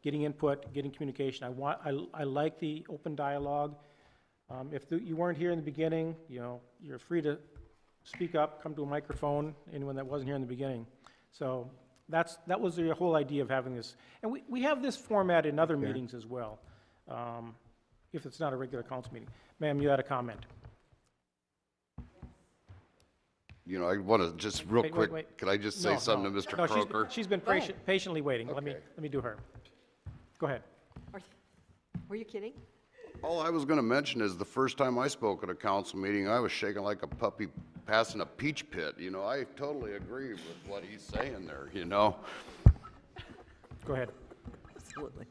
getting input, getting communication. I like the open dialogue. If you weren't here in the beginning, you know, you're free to speak up, come to a microphone, anyone that wasn't here in the beginning. So that was the whole idea of having this. And we have this format in other meetings as well, if it's not a regular council meeting. Ma'am, you had a comment. You know, I want to just real quick, could I just say something to Mr. Croker? She's been patiently waiting. Okay. Let me do her. Go ahead. Were you kidding? All I was going to mention is the first time I spoke at a council meeting, I was shaking like a puppy passing a peach pit. You know, I totally agree with what he's saying there, you know? Go ahead. Absolutely.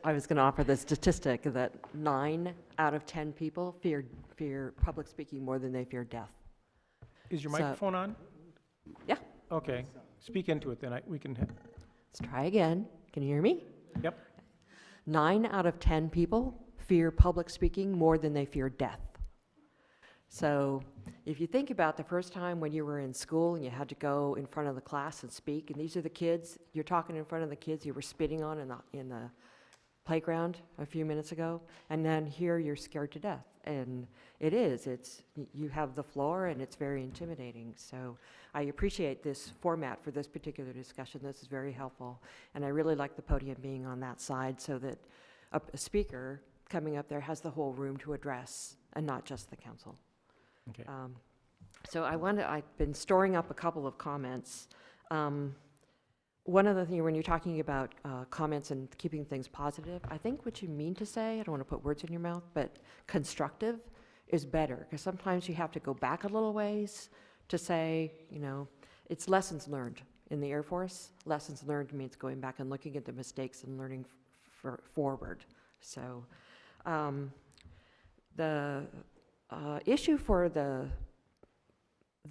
I was going to offer the statistic that 9 out of 10 people fear public speaking more than they fear death. Is your microphone on? Yeah. Okay. Speak into it, then we can. Let's try again. Can you hear me? Yep. 9 out of 10 people fear public speaking more than they fear death. So if you think about the first time when you were in school and you had to go in front of the class and speak, and these are the kids, you're talking in front of the kids you were spitting on in the playground a few minutes ago, and then here you're scared to death. And you have the floor and it's very intimidating. So I appreciate this format for this particular discussion. This is very helpful. And I really like the podium being on that side so that a speaker coming up there has the whole room to address and not just the council. Okay. So I've been storing up a couple of comments. One of the things, when you're talking about comments and keeping things positive, I think what you mean to say, I don't want to put words in your mouth, but constructive is better, because sometimes you have to go back a little ways to say, you know, it's lessons learned. In the Air Force, lessons learned means going back and looking at the mistakes and learning forward. So the issue for the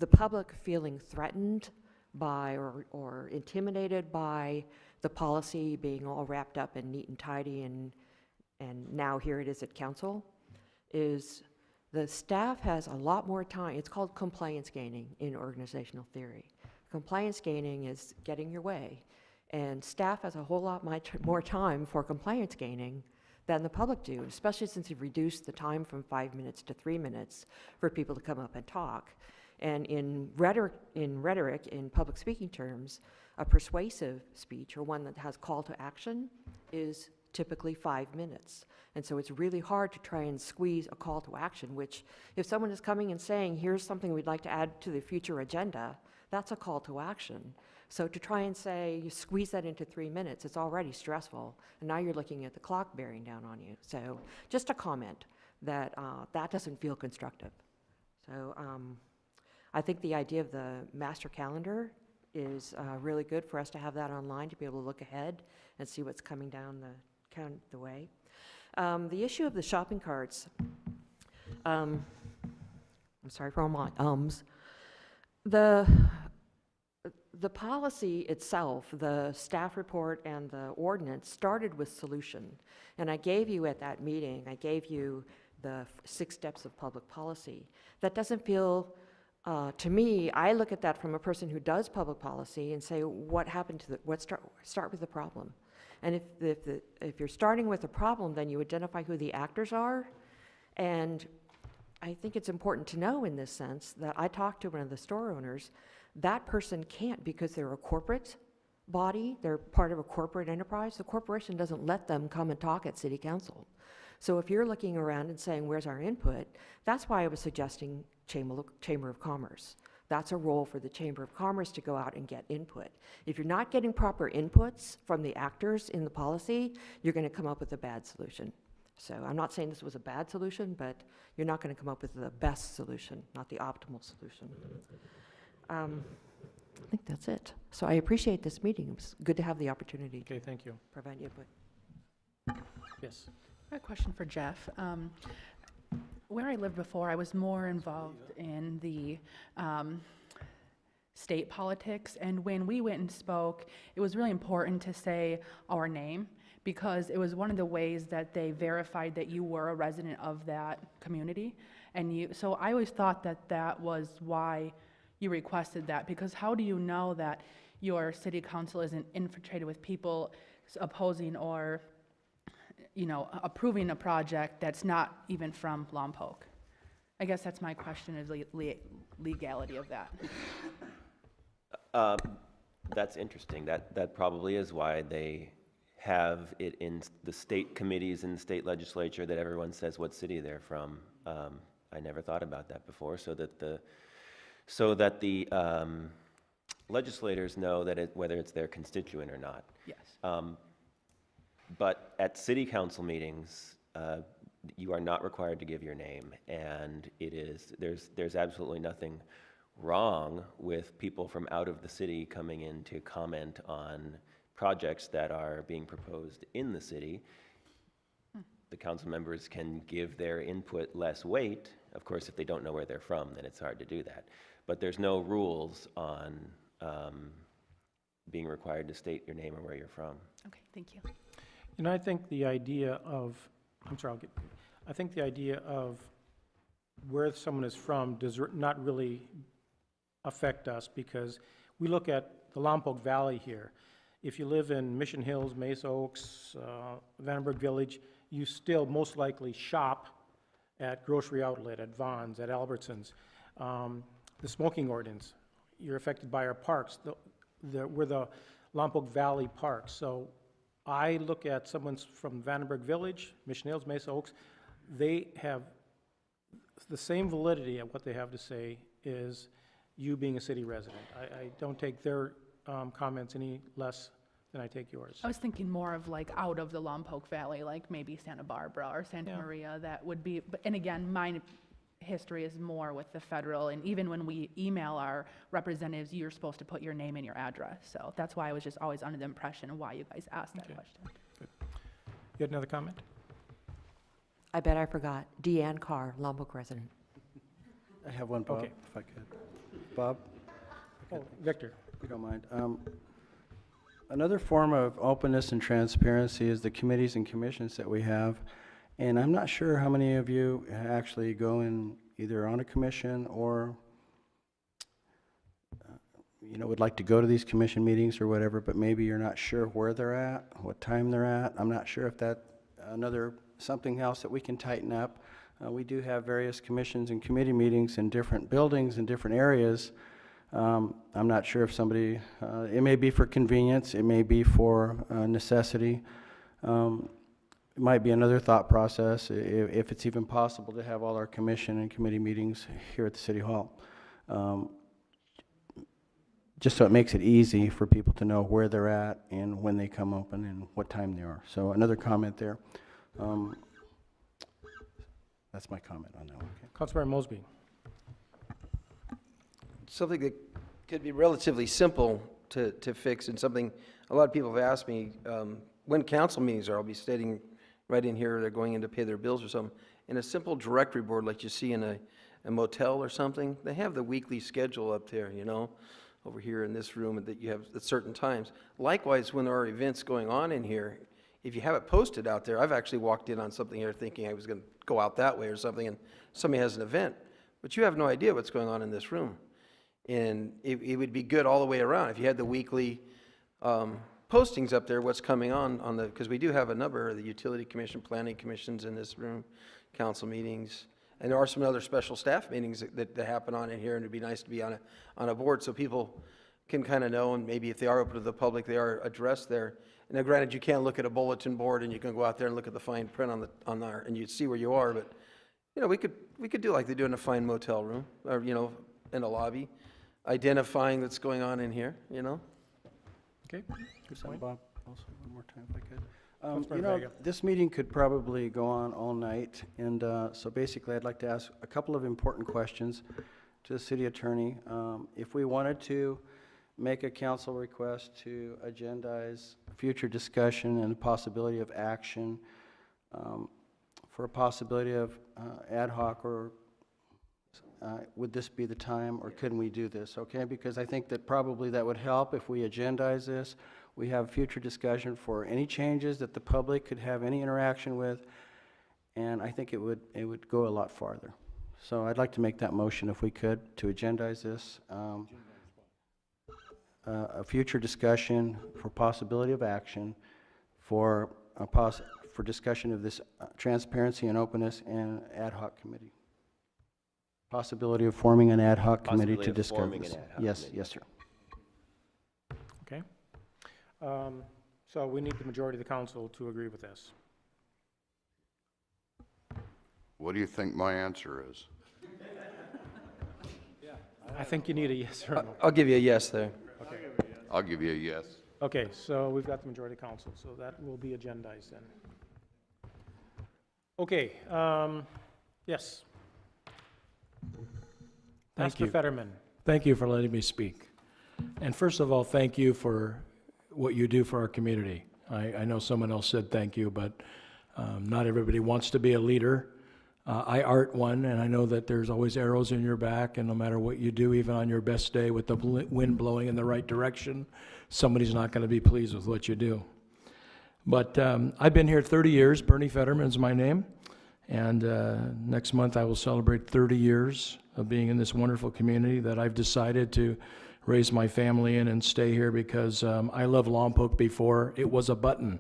public feeling threatened by or intimidated by the policy being all wrapped up and neat and tidy and now here it is at council, is the staff has a lot more time. It's called compliance gaining in organizational theory. Compliance gaining is getting your way, and staff has a whole lot more time for compliance gaining than the public do, especially since you've reduced the time from 5 minutes to 3 minutes for people to come up and talk. And in rhetoric, in public speaking terms, A persuasive speech, or one that has call to action, is typically 5 minutes. And so it's really hard to try and squeeze a call to action, which if someone is coming and saying, here's something we'd like to add to the future agenda, that's a call to action. So to try and say, you squeeze that into 3 minutes, it's already stressful, and now you're looking at the clock bearing down on you. So just a comment that that doesn't feel constructive. So I think the idea of the master calendar is really good for us to have that online, to be able to look ahead and see what's coming down the way. The issue of the shopping carts, I'm sorry for all my ums. The policy itself, the staff report and the ordinance started with solution. And I gave you at that meeting, I gave you the 6 steps of public policy. That doesn't feel, to me, I look at that from a person who does public policy and say, what happened to start with the problem. And if you're starting with a problem, then you identify who the actors are. And I think it's important to know in this sense that I talked to one of the store owners. That person can't, because they're a corporate body, they're part of a corporate enterprise. The corporation doesn't let them come and talk at city council. So if you're looking around and saying, where's our input? That's why I was suggesting Chamber of Commerce. That's a role for the Chamber of Commerce to go out and get input. If you're not getting proper inputs from the actors in the policy, you're going to come up with a bad solution. So I'm not saying this was a bad solution, but you're not going to come up with the best solution, not the optimal solution. I think that's it. So I appreciate this meeting. It was good to have the opportunity Okay, thank you. to provide input. Yes. I have a question for Jeff. Where I lived before, I was more involved in the state politics, and when we went and spoke, it was really important to say our name, because it was one of the ways that they verified that you were a resident of that community. And so I always thought that that was why you requested that, because how do you know that your city council isn't infiltrated with people opposing or approving a project that's not even from Lompoc? I guess that's my question, is legality of that. That's interesting. That probably is why they have it in the state committees and state legislature that everyone says what city they're from. I never thought about that before, so that the legislators know that whether it's their constituent or not. Yes. But at city council meetings, you are not required to give your name, and there's absolutely nothing wrong with people from out of the city coming in to comment on projects that are being proposed in the city. The council members can give their input less weight. Of course, if they don't know where they're from, then it's hard to do that. But there's no rules on being required to state your name or where you're from. Okay, thank you. And I think the idea of, I think the idea of where someone is from does not really affect us, because we look at the Lompoc Valley here. If you live in Mission Hills, Mesa Oaks, Vandenberg Village, you still most likely shop at Grocery Outlet, at Vons, at Albertsons. The smoking ordinance, you're affected by our parks. We're the Lompoc Valley Parks. So I look at someone from Vandenberg Village, Mission Hills, Mesa Oaks, they have the same validity of what they have to say is you being a city resident. I don't take their comments any less than I take yours. I was thinking more of like out of the Lompoc Valley, like maybe Santa Barbara or Santa Maria, that would be, and again, my history is more with the federal, and even when we email our representatives, you're supposed to put your name and your address. So that's why I was just always under the impression of why you guys asked that question. Good. You had another comment? I bet I forgot. Deanne Carr, Lompoc resident. I have one, Bob, Okay. if I could. Bob? Oh, Victor. If you don't mind. Another form of openness and transparency is the committees and commissions that we have. And I'm not sure how many of you actually go in either on a commission or, would like to go to these commission meetings or whatever, but maybe you're not sure where they're at, what time they're at. I'm not sure if that, something else that we can tighten up. We do have various commissions and committee meetings in different buildings and different areas. I'm not sure if somebody, it may be for convenience, it may be for necessity. It might be another thought process, if it's even possible to have all our commission and committee meetings here at the City Hall. Just so it makes it easy for people to know where they're at and when they come open and what time they are. So another comment there. That's my comment on that one. Okay. Councilmember Mosby. Something that could be relatively simple to fix, and something a lot of people have asked me, when council meetings are, I'll be stating right in here, they're going in to pay their bills or something. In a simple directory board like you see in a motel or something, they have the weekly schedule up there, you know, over here in this room that you have at certain times. Likewise, when there are events going on in here, if you have it posted out there, I've actually walked in on something here thinking I was going to go out that way or something, and somebody has an event, but you have no idea what's going on in this room. And it would be good all the way around if you had the weekly postings up there, what's coming on the, because we do have a number of the utility commission, planning commissions in this room, council meetings, and there are some other special staff meetings that happen on in here, and it'd be nice to be on a board so people can kind of know, and maybe if they are open to the public, they are addressed there. And now granted, you can't look at a bulletin board and you can go out there and look at the fine print on there and you'd see where you are, but you know, we could do like they do in a fine motel room, or you know, in a lobby, identifying what's going on in here, you know. Okay, good point. Bob, also one more time if I could. Councilmember You know, Vega. this meeting could probably go on all night, and so basically I'd like to ask a couple of important questions to the city attorney. If we wanted to make a council request to agendize future discussion and the possibility of action for a possibility of ad hoc, or would this be the time, or couldn't we do this, okay? Because I think that probably that would help if we agendize this. We have future discussion for any changes that the public could have any interaction with, and I think it would go a lot farther. So I'd like to make that motion if we could, to agendize this. A future discussion for possibility of action for discussion of this transparency and openness and ad hoc committee. Possibility of forming an ad hoc committee to discuss this. Yes, yes, sir. Okay. So we need the majority of the council to agree with this. What do you think my answer is? I think you need a yes or no. I'll give you a yes there. Okay. I'll give you a yes. Okay, so we've got the majority of council, so that will be agendized then. Okay, yes. Thank Pastor you. Fetterman. Thank you for letting me speak. And first of all, thank you for what you do for our community. I know someone else said thank you, but not everybody wants to be a leader. I art one, and I know that there's always arrows in your back, and no matter what you do, even on your best day with the wind blowing in the right direction, somebody's not going to be pleased with what you do. But I've been here 30 years. Bernie Fetterman is my name. And next month I will celebrate 30 years of being in this wonderful community that I've decided to raise my family in and stay here because I loved Lompoc before it was a button.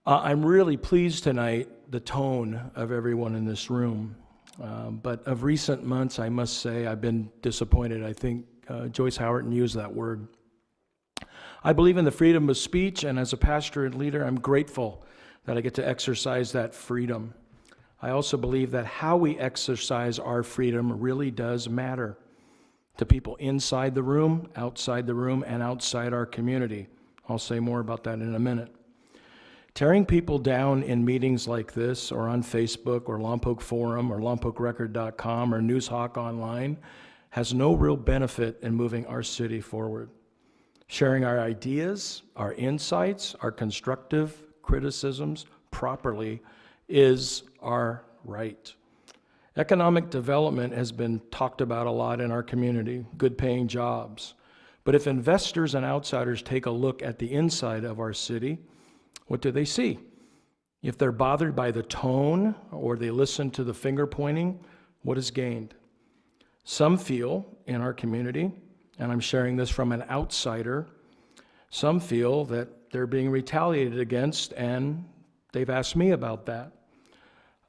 I'm really pleased tonight, the tone of everyone in this room. But of recent months, I must say, I've been disappointed. I think Joyce Howerton used that word. I believe in the freedom of speech, and as a pastor and leader, I'm grateful that I get to exercise that freedom. I also believe that how we exercise our freedom really does matter to people inside the room, outside the room, and outside our community. I'll say more about that in a minute. Tearing people down in meetings like this, or on Facebook, or Lompoc Forum, or lompocrecord.com, or Newshawk Online, has no real benefit in moving our city forward. Sharing our ideas, our insights, our constructive criticisms properly is our right. Economic development has been talked about a lot in our community, good paying jobs. But if investors and outsiders take a look at the inside of our city, what do they see? If they're bothered by the tone or they listen to the finger pointing, what is gained? Some feel in our community, and I'm sharing this from an outsider, some feel that they're being retaliated against, and they've asked me about that.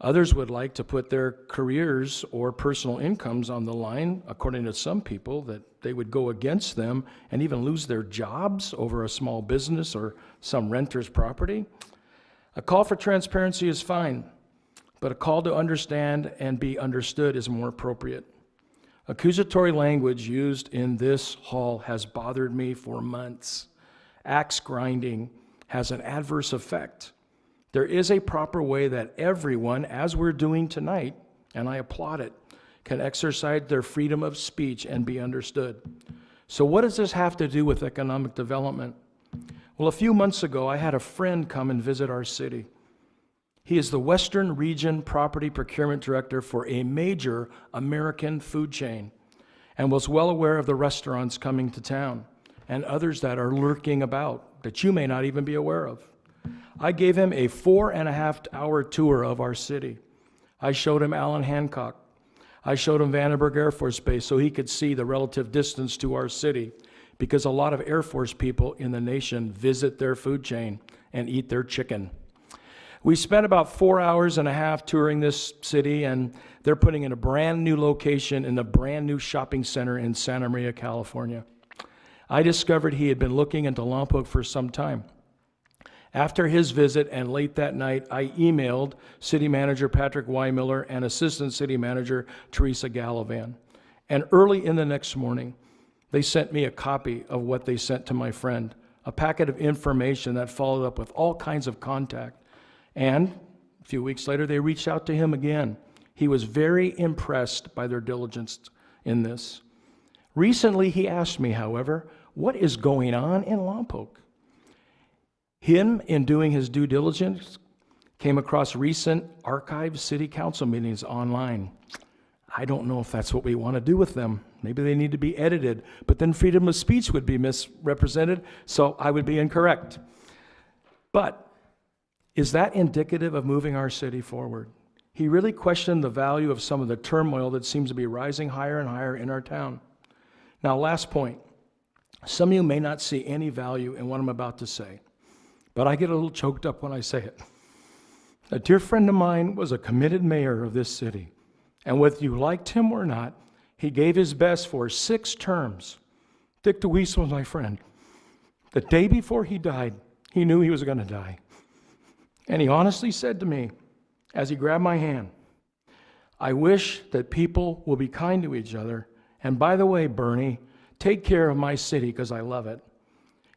Others would like to put their careers or personal incomes on the line, according to some people, that they would go against them and even lose their jobs over a small business or some renter's property. A call for transparency is fine, but a call to understand and be understood is more appropriate. Accusatory language used in this hall has bothered me for months. Axe grinding has an adverse effect. There is a proper way that everyone, as we're doing tonight, and I applaud it, can exercise their freedom of speech and be understood. So what does this have to do with economic development? Well, a few months ago, I had a friend come and visit our city. He is the Western Region Property Procurement Director for a major American food chain and was well aware of the restaurants coming to town and others that are lurking about that you may not even be aware of. I gave him a 4.5-hour tour of our city. I showed him Allen Hancock. I showed him Vandenberg Air Force Base so he could see the relative distance to our city, because a lot of Air Force people in the nation visit their food chain and eat their chicken. We spent about 4.5 hours touring this city, and they're putting in a brand new location in a brand new shopping center in Santa Maria, California. I discovered he had been looking into Lompoc for some time. After his visit and late that night, I emailed City Manager Patrick Weimiller and Assistant City Manager Teresa Gallivan. And early in the next morning, they sent me a copy of what they sent to my friend, a packet of information that followed up with all kinds of contact. And a few weeks later, they reached out to him again. He was very impressed by their diligence in this. Recently, he asked me, however, what is going on in Lompoc? Him, in doing his due diligence, came across recent archived city council meetings online. I don't know if that's what we want to do with them. Maybe they need to be edited, but then freedom of speech would be misrepresented, so I would be incorrect. But is that indicative of moving our city forward? He really questioned the value of some of the turmoil that seems to be rising higher and higher in our town. Now, last point. Some of you may not see any value in what I'm about to say, but I get a little choked up when I say it. A dear friend of mine was a committed mayor of this city, and whether you liked him or not, he gave his best for 6 terms. Dick DeWeese was my friend. The day before he died, he knew he was going to die. And he honestly said to me, as he grabbed my hand, I wish that people will be kind to each other. And by the way, Bernie, take care of my city because I love it.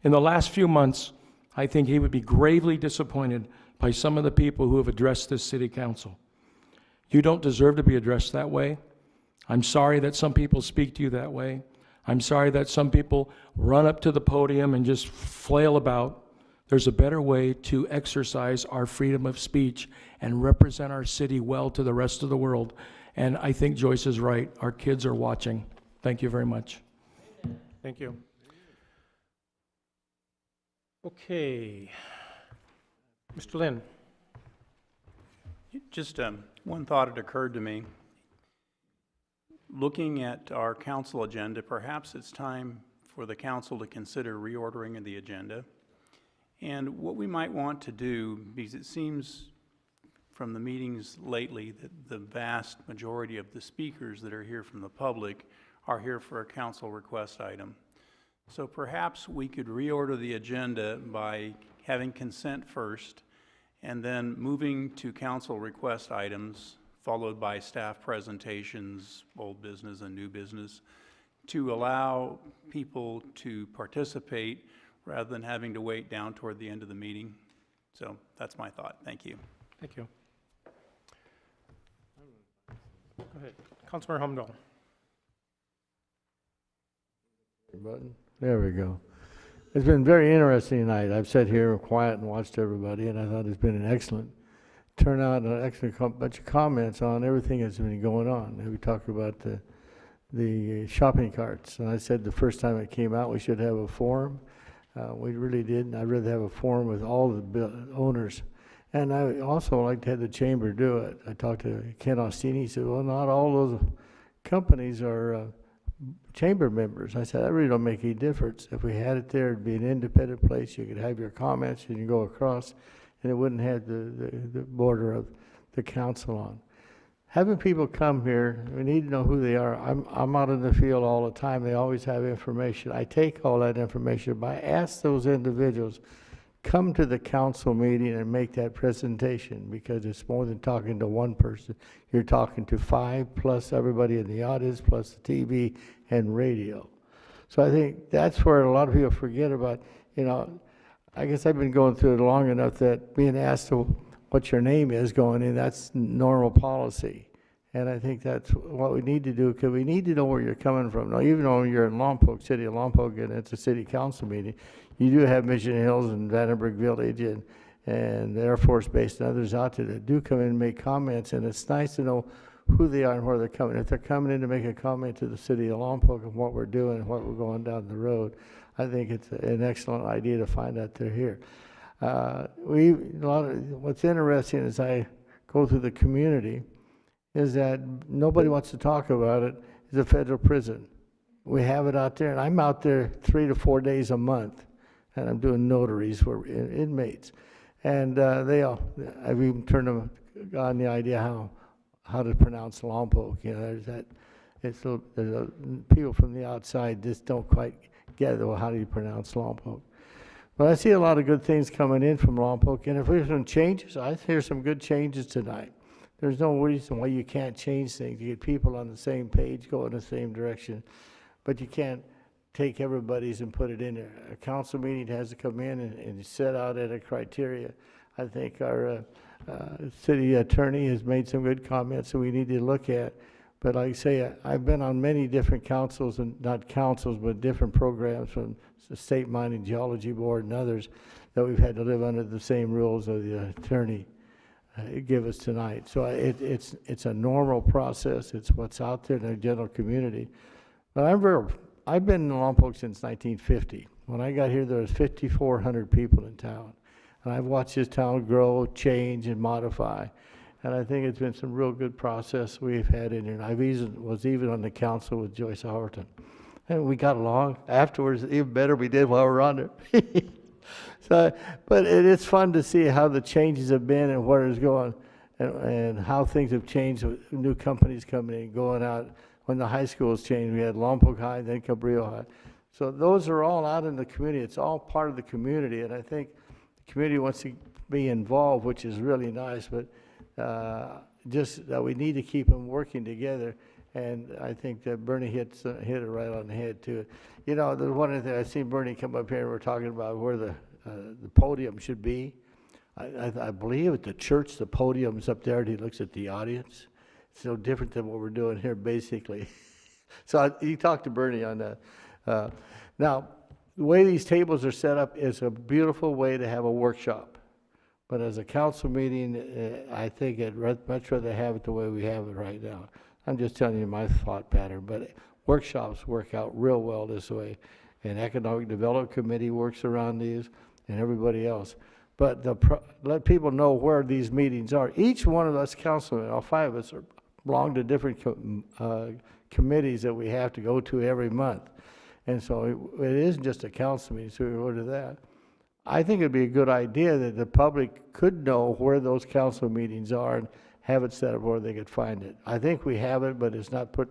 In the last few months, I think he would be gravely disappointed by some of the people who have addressed this city council. You don't deserve to be addressed that way. I'm sorry that some people speak to you that way. I'm sorry that some people run up to the podium and just flail about. There's a better way to exercise our freedom of speech and represent our city well to the rest of the world. And I think Joyce is right. Our kids are watching. Thank you very much. Thank you. Okay. Mr. Lynn. Just one thought had occurred to me. Looking at our council agenda, perhaps it's time for the council to consider reordering of the agenda. And what we might want to do, because it seems from the meetings lately that the vast majority of the speakers that are here from the public are here for a council request item. So perhaps we could reorder the agenda by having consent first and then moving to council request items, followed by staff presentations, old business and new business, to allow people to participate rather than having to wait down toward the end of the meeting. So that's my thought. Thank you. Thank you. Go ahead. Councilmember Humdahl. Button. There we go. It's been very interesting tonight. I've sat here quiet and watched everybody, and I thought it's been an excellent turnout and an excellent bunch of comments on everything that's been going on. And we talked about the shopping carts, and I said the first time it came out we should have a forum. We really did, and I'd rather have a forum with all the owners. And I also like to have the chamber do it. I talked to Ken Ostini. He said, well, not all those companies are chamber members. I said, that really don't make any difference. If we had it there, it'd be an independent place. You could have your comments, you can go across, and it wouldn't have the border of the council on. Having people come here, we need to know who they are. I'm out in the field all the time. They always have information. I take all that information, but I ask those individuals, come to the council meeting and make that presentation, because it's more than talking to one person. You're talking to 5 plus everybody in the audience, plus the TV and radio. So I think that's where a lot of people forget about, you know, I guess I've been going through it long enough that being asked to what your name is going in, that's normal policy. And I think that's what we need to do, because we need to know where you're coming from. Now, even though you're in Lompoc, City of Lompoc, and it's a city council meeting, you do have Mission Hills and Vandenberg Village and the Air Force Base and others out there that do come in and make comments, and it's nice to know who they are and where they're coming. If they're coming in to make a comment to the City of Lompoc and what we're doing and what we're going down the road, I think it's an excellent idea to find out they're here. What's interesting as I go through the community is that nobody wants to talk about it, is a federal prison. We have it out there, and I'm out there 3 to 4 days a month, and I'm doing notaries for inmates. And I've even turned them on the idea how to pronounce Lompoc. You know, people from the outside just don't quite get, well, how do you pronounce Lompoc? But I see a lot of good things coming in from Lompoc, and if there's some changes, I hear some good changes tonight. There's no reason why you can't change things. You get people on the same page, go in the same direction, but you can't take everybody's and put it in there. A council meeting has to come in and set out at a criteria. I think our city attorney has made some good comments that we need to look at. But like I say, I've been on many different councils, and not councils, but different programs from the State Mining Geology Board and others, that we've had to live under the same rules of the attorney give us tonight. So it's a normal process. It's what's out there in the general community. But I've been in Lompoc since 1950. When I got here, there was 5,400 people in town. And I've watched this town grow, change, and modify. And I think it's been some real good process we've had in here. And I was even on the council with Joyce Howerton. And we got along. Afterwards, even better we did while we were on there. But it's fun to see how the changes have been and where it's going, and how things have changed with new companies coming in, going out. When the high schools changed, we had Lompoc High, then Cabrillo High. So those are all out in the community. It's all part of the community, and I think the community wants to be involved, which is really nice, but just that we need to keep them working together. And I think that Bernie hit it right on the head too. You know, the one of the things I seen Bernie come up here and we're talking about where the podium should be. I believe at the church the podium's up there and he looks at the audience. It's no different than what we're doing here basically. So you talk to Bernie on that. Now, the way these tables are set up is a beautiful way to have a workshop. But as a council meeting, I think I'd much rather have it the way we have it right now. I'm just telling you my thought pattern, but workshops work out real well this way. And Economic Development Committee works around these, and everybody else. But let people know where these meetings are. Each one of us councilmen, all 5 of us, belong to different committees that we have to go to every month. And so it isn't just a council meeting, so we go to that. I think it'd be a good idea that the public could know where those council meetings are and have it set up where they could find it. I think we have it, but it's not put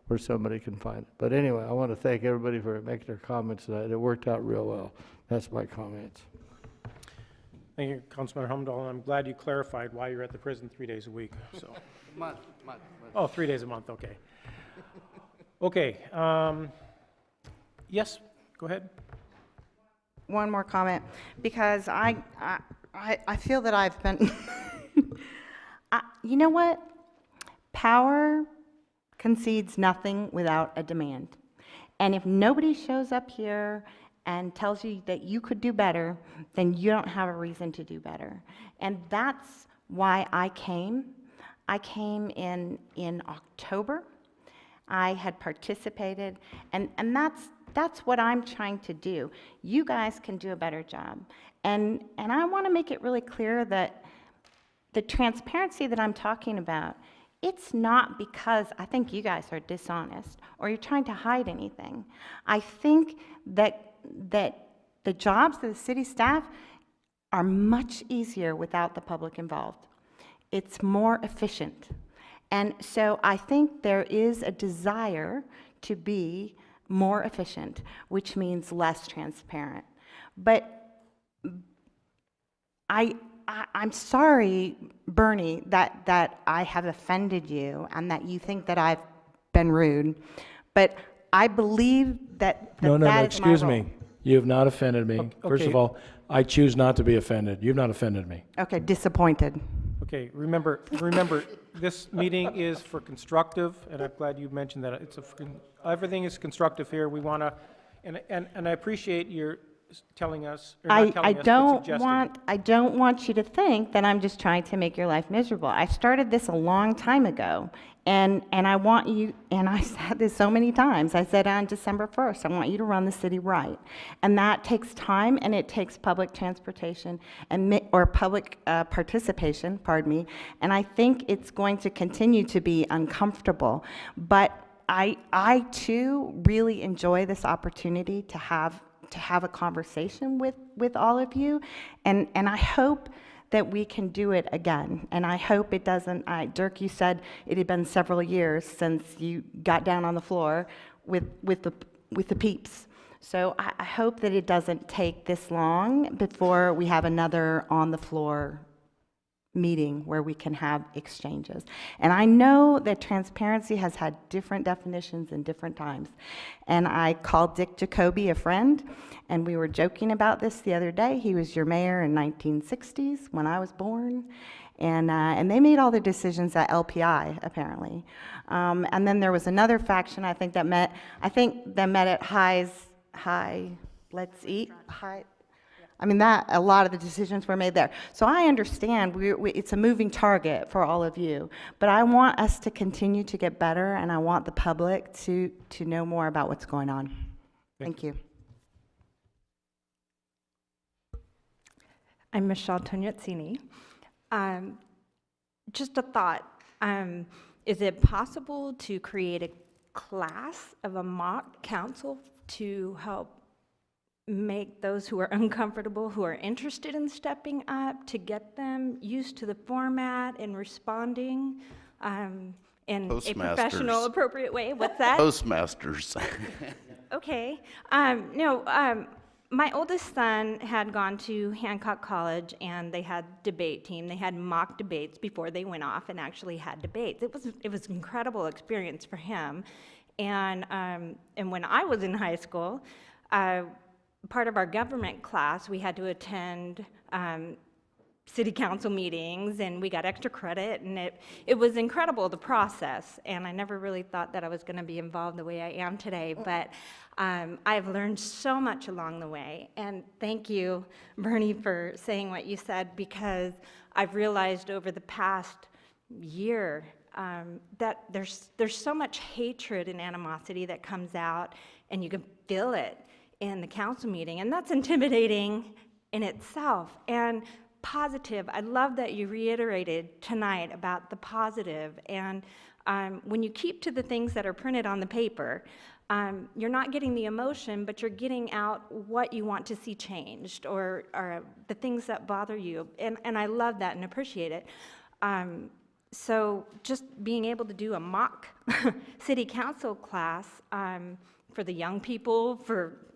where somebody can find it. But anyway, I want to thank everybody for making their comments tonight. It worked out real well. That's my comments. Thank you, Councilman Humdahl, and I'm glad you clarified why you're at the prison 3 days a week, so. Month. Oh, 3 days a month, okay. Okay, yes, go ahead. One more comment, because I feel that I've been, you know what? Power concedes nothing without a demand. And if nobody shows up here and tells you that you could do better, then you don't have a reason to do better. And that's why I came. I came in October. I had participated, and that's what I'm trying to do. You guys can do a better job. And I want to make it really clear that the transparency that I'm talking about, it's not because I think you guys are dishonest or you're trying to hide anything. I think that the jobs of the city staff are much easier without the public involved. it's more efficient. And so I think there is a desire to be more efficient, which means less transparent. But I'm sorry, Bernie, that I have offended you and that you think that I've been rude, but I believe that No, that is excuse my role. me. You have not offended me. First of okay. all, I choose not to be offended. You've not offended me. Okay, disappointed. Okay, remember, this meeting is for constructive, and I'm glad you mentioned that. Everything is constructive here. We want to, and I appreciate your telling us, or not telling us, but suggesting. I don't want you to think that I'm just trying to make your life miserable. I started this a long time ago, and I want you, and I said this so many times, I said on December 1st, I want you to run the city right. And that takes time, and it takes public transportation, or public participation, pardon me, and I think it's going to continue to be uncomfortable. But I too really enjoy this opportunity to have a conversation with all of you, and I hope that we can do it again. And I hope it doesn't, Dirk, you said it had been several years since you got down on the floor with the peeps. So I hope that it doesn't take this long before we have another on the floor meeting where we can have exchanges. And I know that transparency has had different definitions in different times. And I called Dick Jacoby a friend, and we were joking about this the other day. He was your mayor in 1960s when I was born. And they made all the decisions at LPI, apparently. And then there was another faction, I think that met at High, Let's Eat, High. I mean, a lot of the decisions were made there. So I understand it's a moving target for all of you, but I want us to continue to get better, and I want the public to know more about what's going on. Thank you. I'm Michelle Tognazzini. Just a thought. Is it possible to create a class of a mock council to help make those who are uncomfortable, who are interested in stepping up, to get them used to the format and responding in a professional, appropriate way? What's that? Toastmasters. Okay. My oldest son had gone to Hancock College, and they had debate team. They had mock debates before they went off and actually had debates. It was an incredible experience for him. And when I was in high school, part of our government class, we had to attend city council meetings, and we got extra credit, and it was incredible, the process. And I never really thought that I was going to be involved the way I am today, but I've learned so much along the way. And thank you, Bernie, for saying what you said, because I've realized over the past year that there's so much hatred and animosity that comes out, and you can feel it in the council meeting, and that's intimidating in itself. And positive, I love that you reiterated tonight about the positive. And when you keep to the things that are printed on the paper, you're not getting the emotion, but you're getting out what you want to see changed, or the things that bother you. And I love that and appreciate it. So just being able to do a mock city council class for the young people, for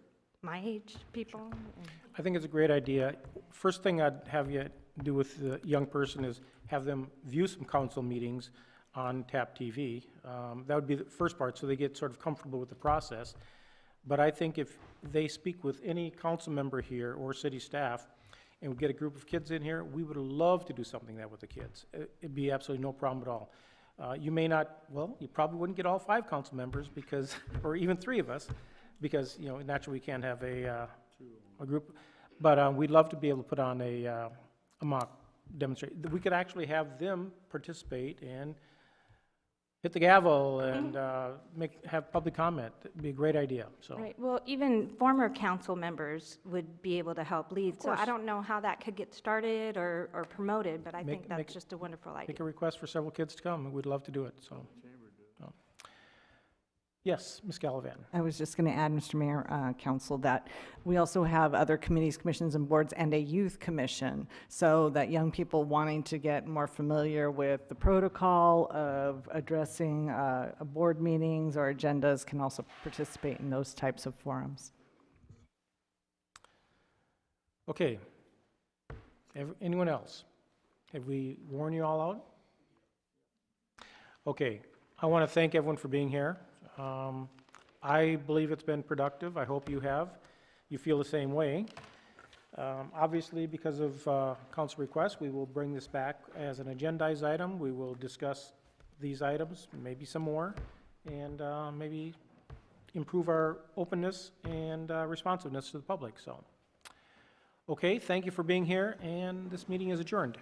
my age people. I think it's a great idea. First thing I'd have you do with the young person is have them view some council meetings on TAP TV. That would be the first part, so they get sort of comfortable with the process. But I think if they speak with any council member here or city staff, and we get a group of kids in here, we would love to do something like that with the kids. It'd be absolutely no problem at all. You may not, well, you probably wouldn't get all 5 council members because, or even 3 of us, because, you know, naturally we can't have a group. But we'd love to be able to put on a mock demonstration. We could actually have them participate and hit the gavel and have public comment. It'd be a great idea. So. Right. Well, even former council members would be able to help lead. So I don't know how that could get started or promoted, but I think that's just a wonderful idea. Make a request for several kids to come. We'd love to do it. So. Yes, Ms. Gallivan. I was just going to add, Mr. Mayor, Council, that we also have other committees, commissions, and boards, and a youth commission, so that young people wanting to get more familiar with the protocol of addressing board meetings or agendas can also participate in those types of forums. Okay. Anyone else? Have we worn you all out? Okay. I want to thank everyone for being here. I believe it's been productive. I hope you have. You feel the same way. Obviously, because of council requests, we will bring this back as an agendized item. We will discuss these items, maybe some more, and maybe improve our openness and responsiveness to the public. So, okay, thank you for being here, and this meeting is adjourned.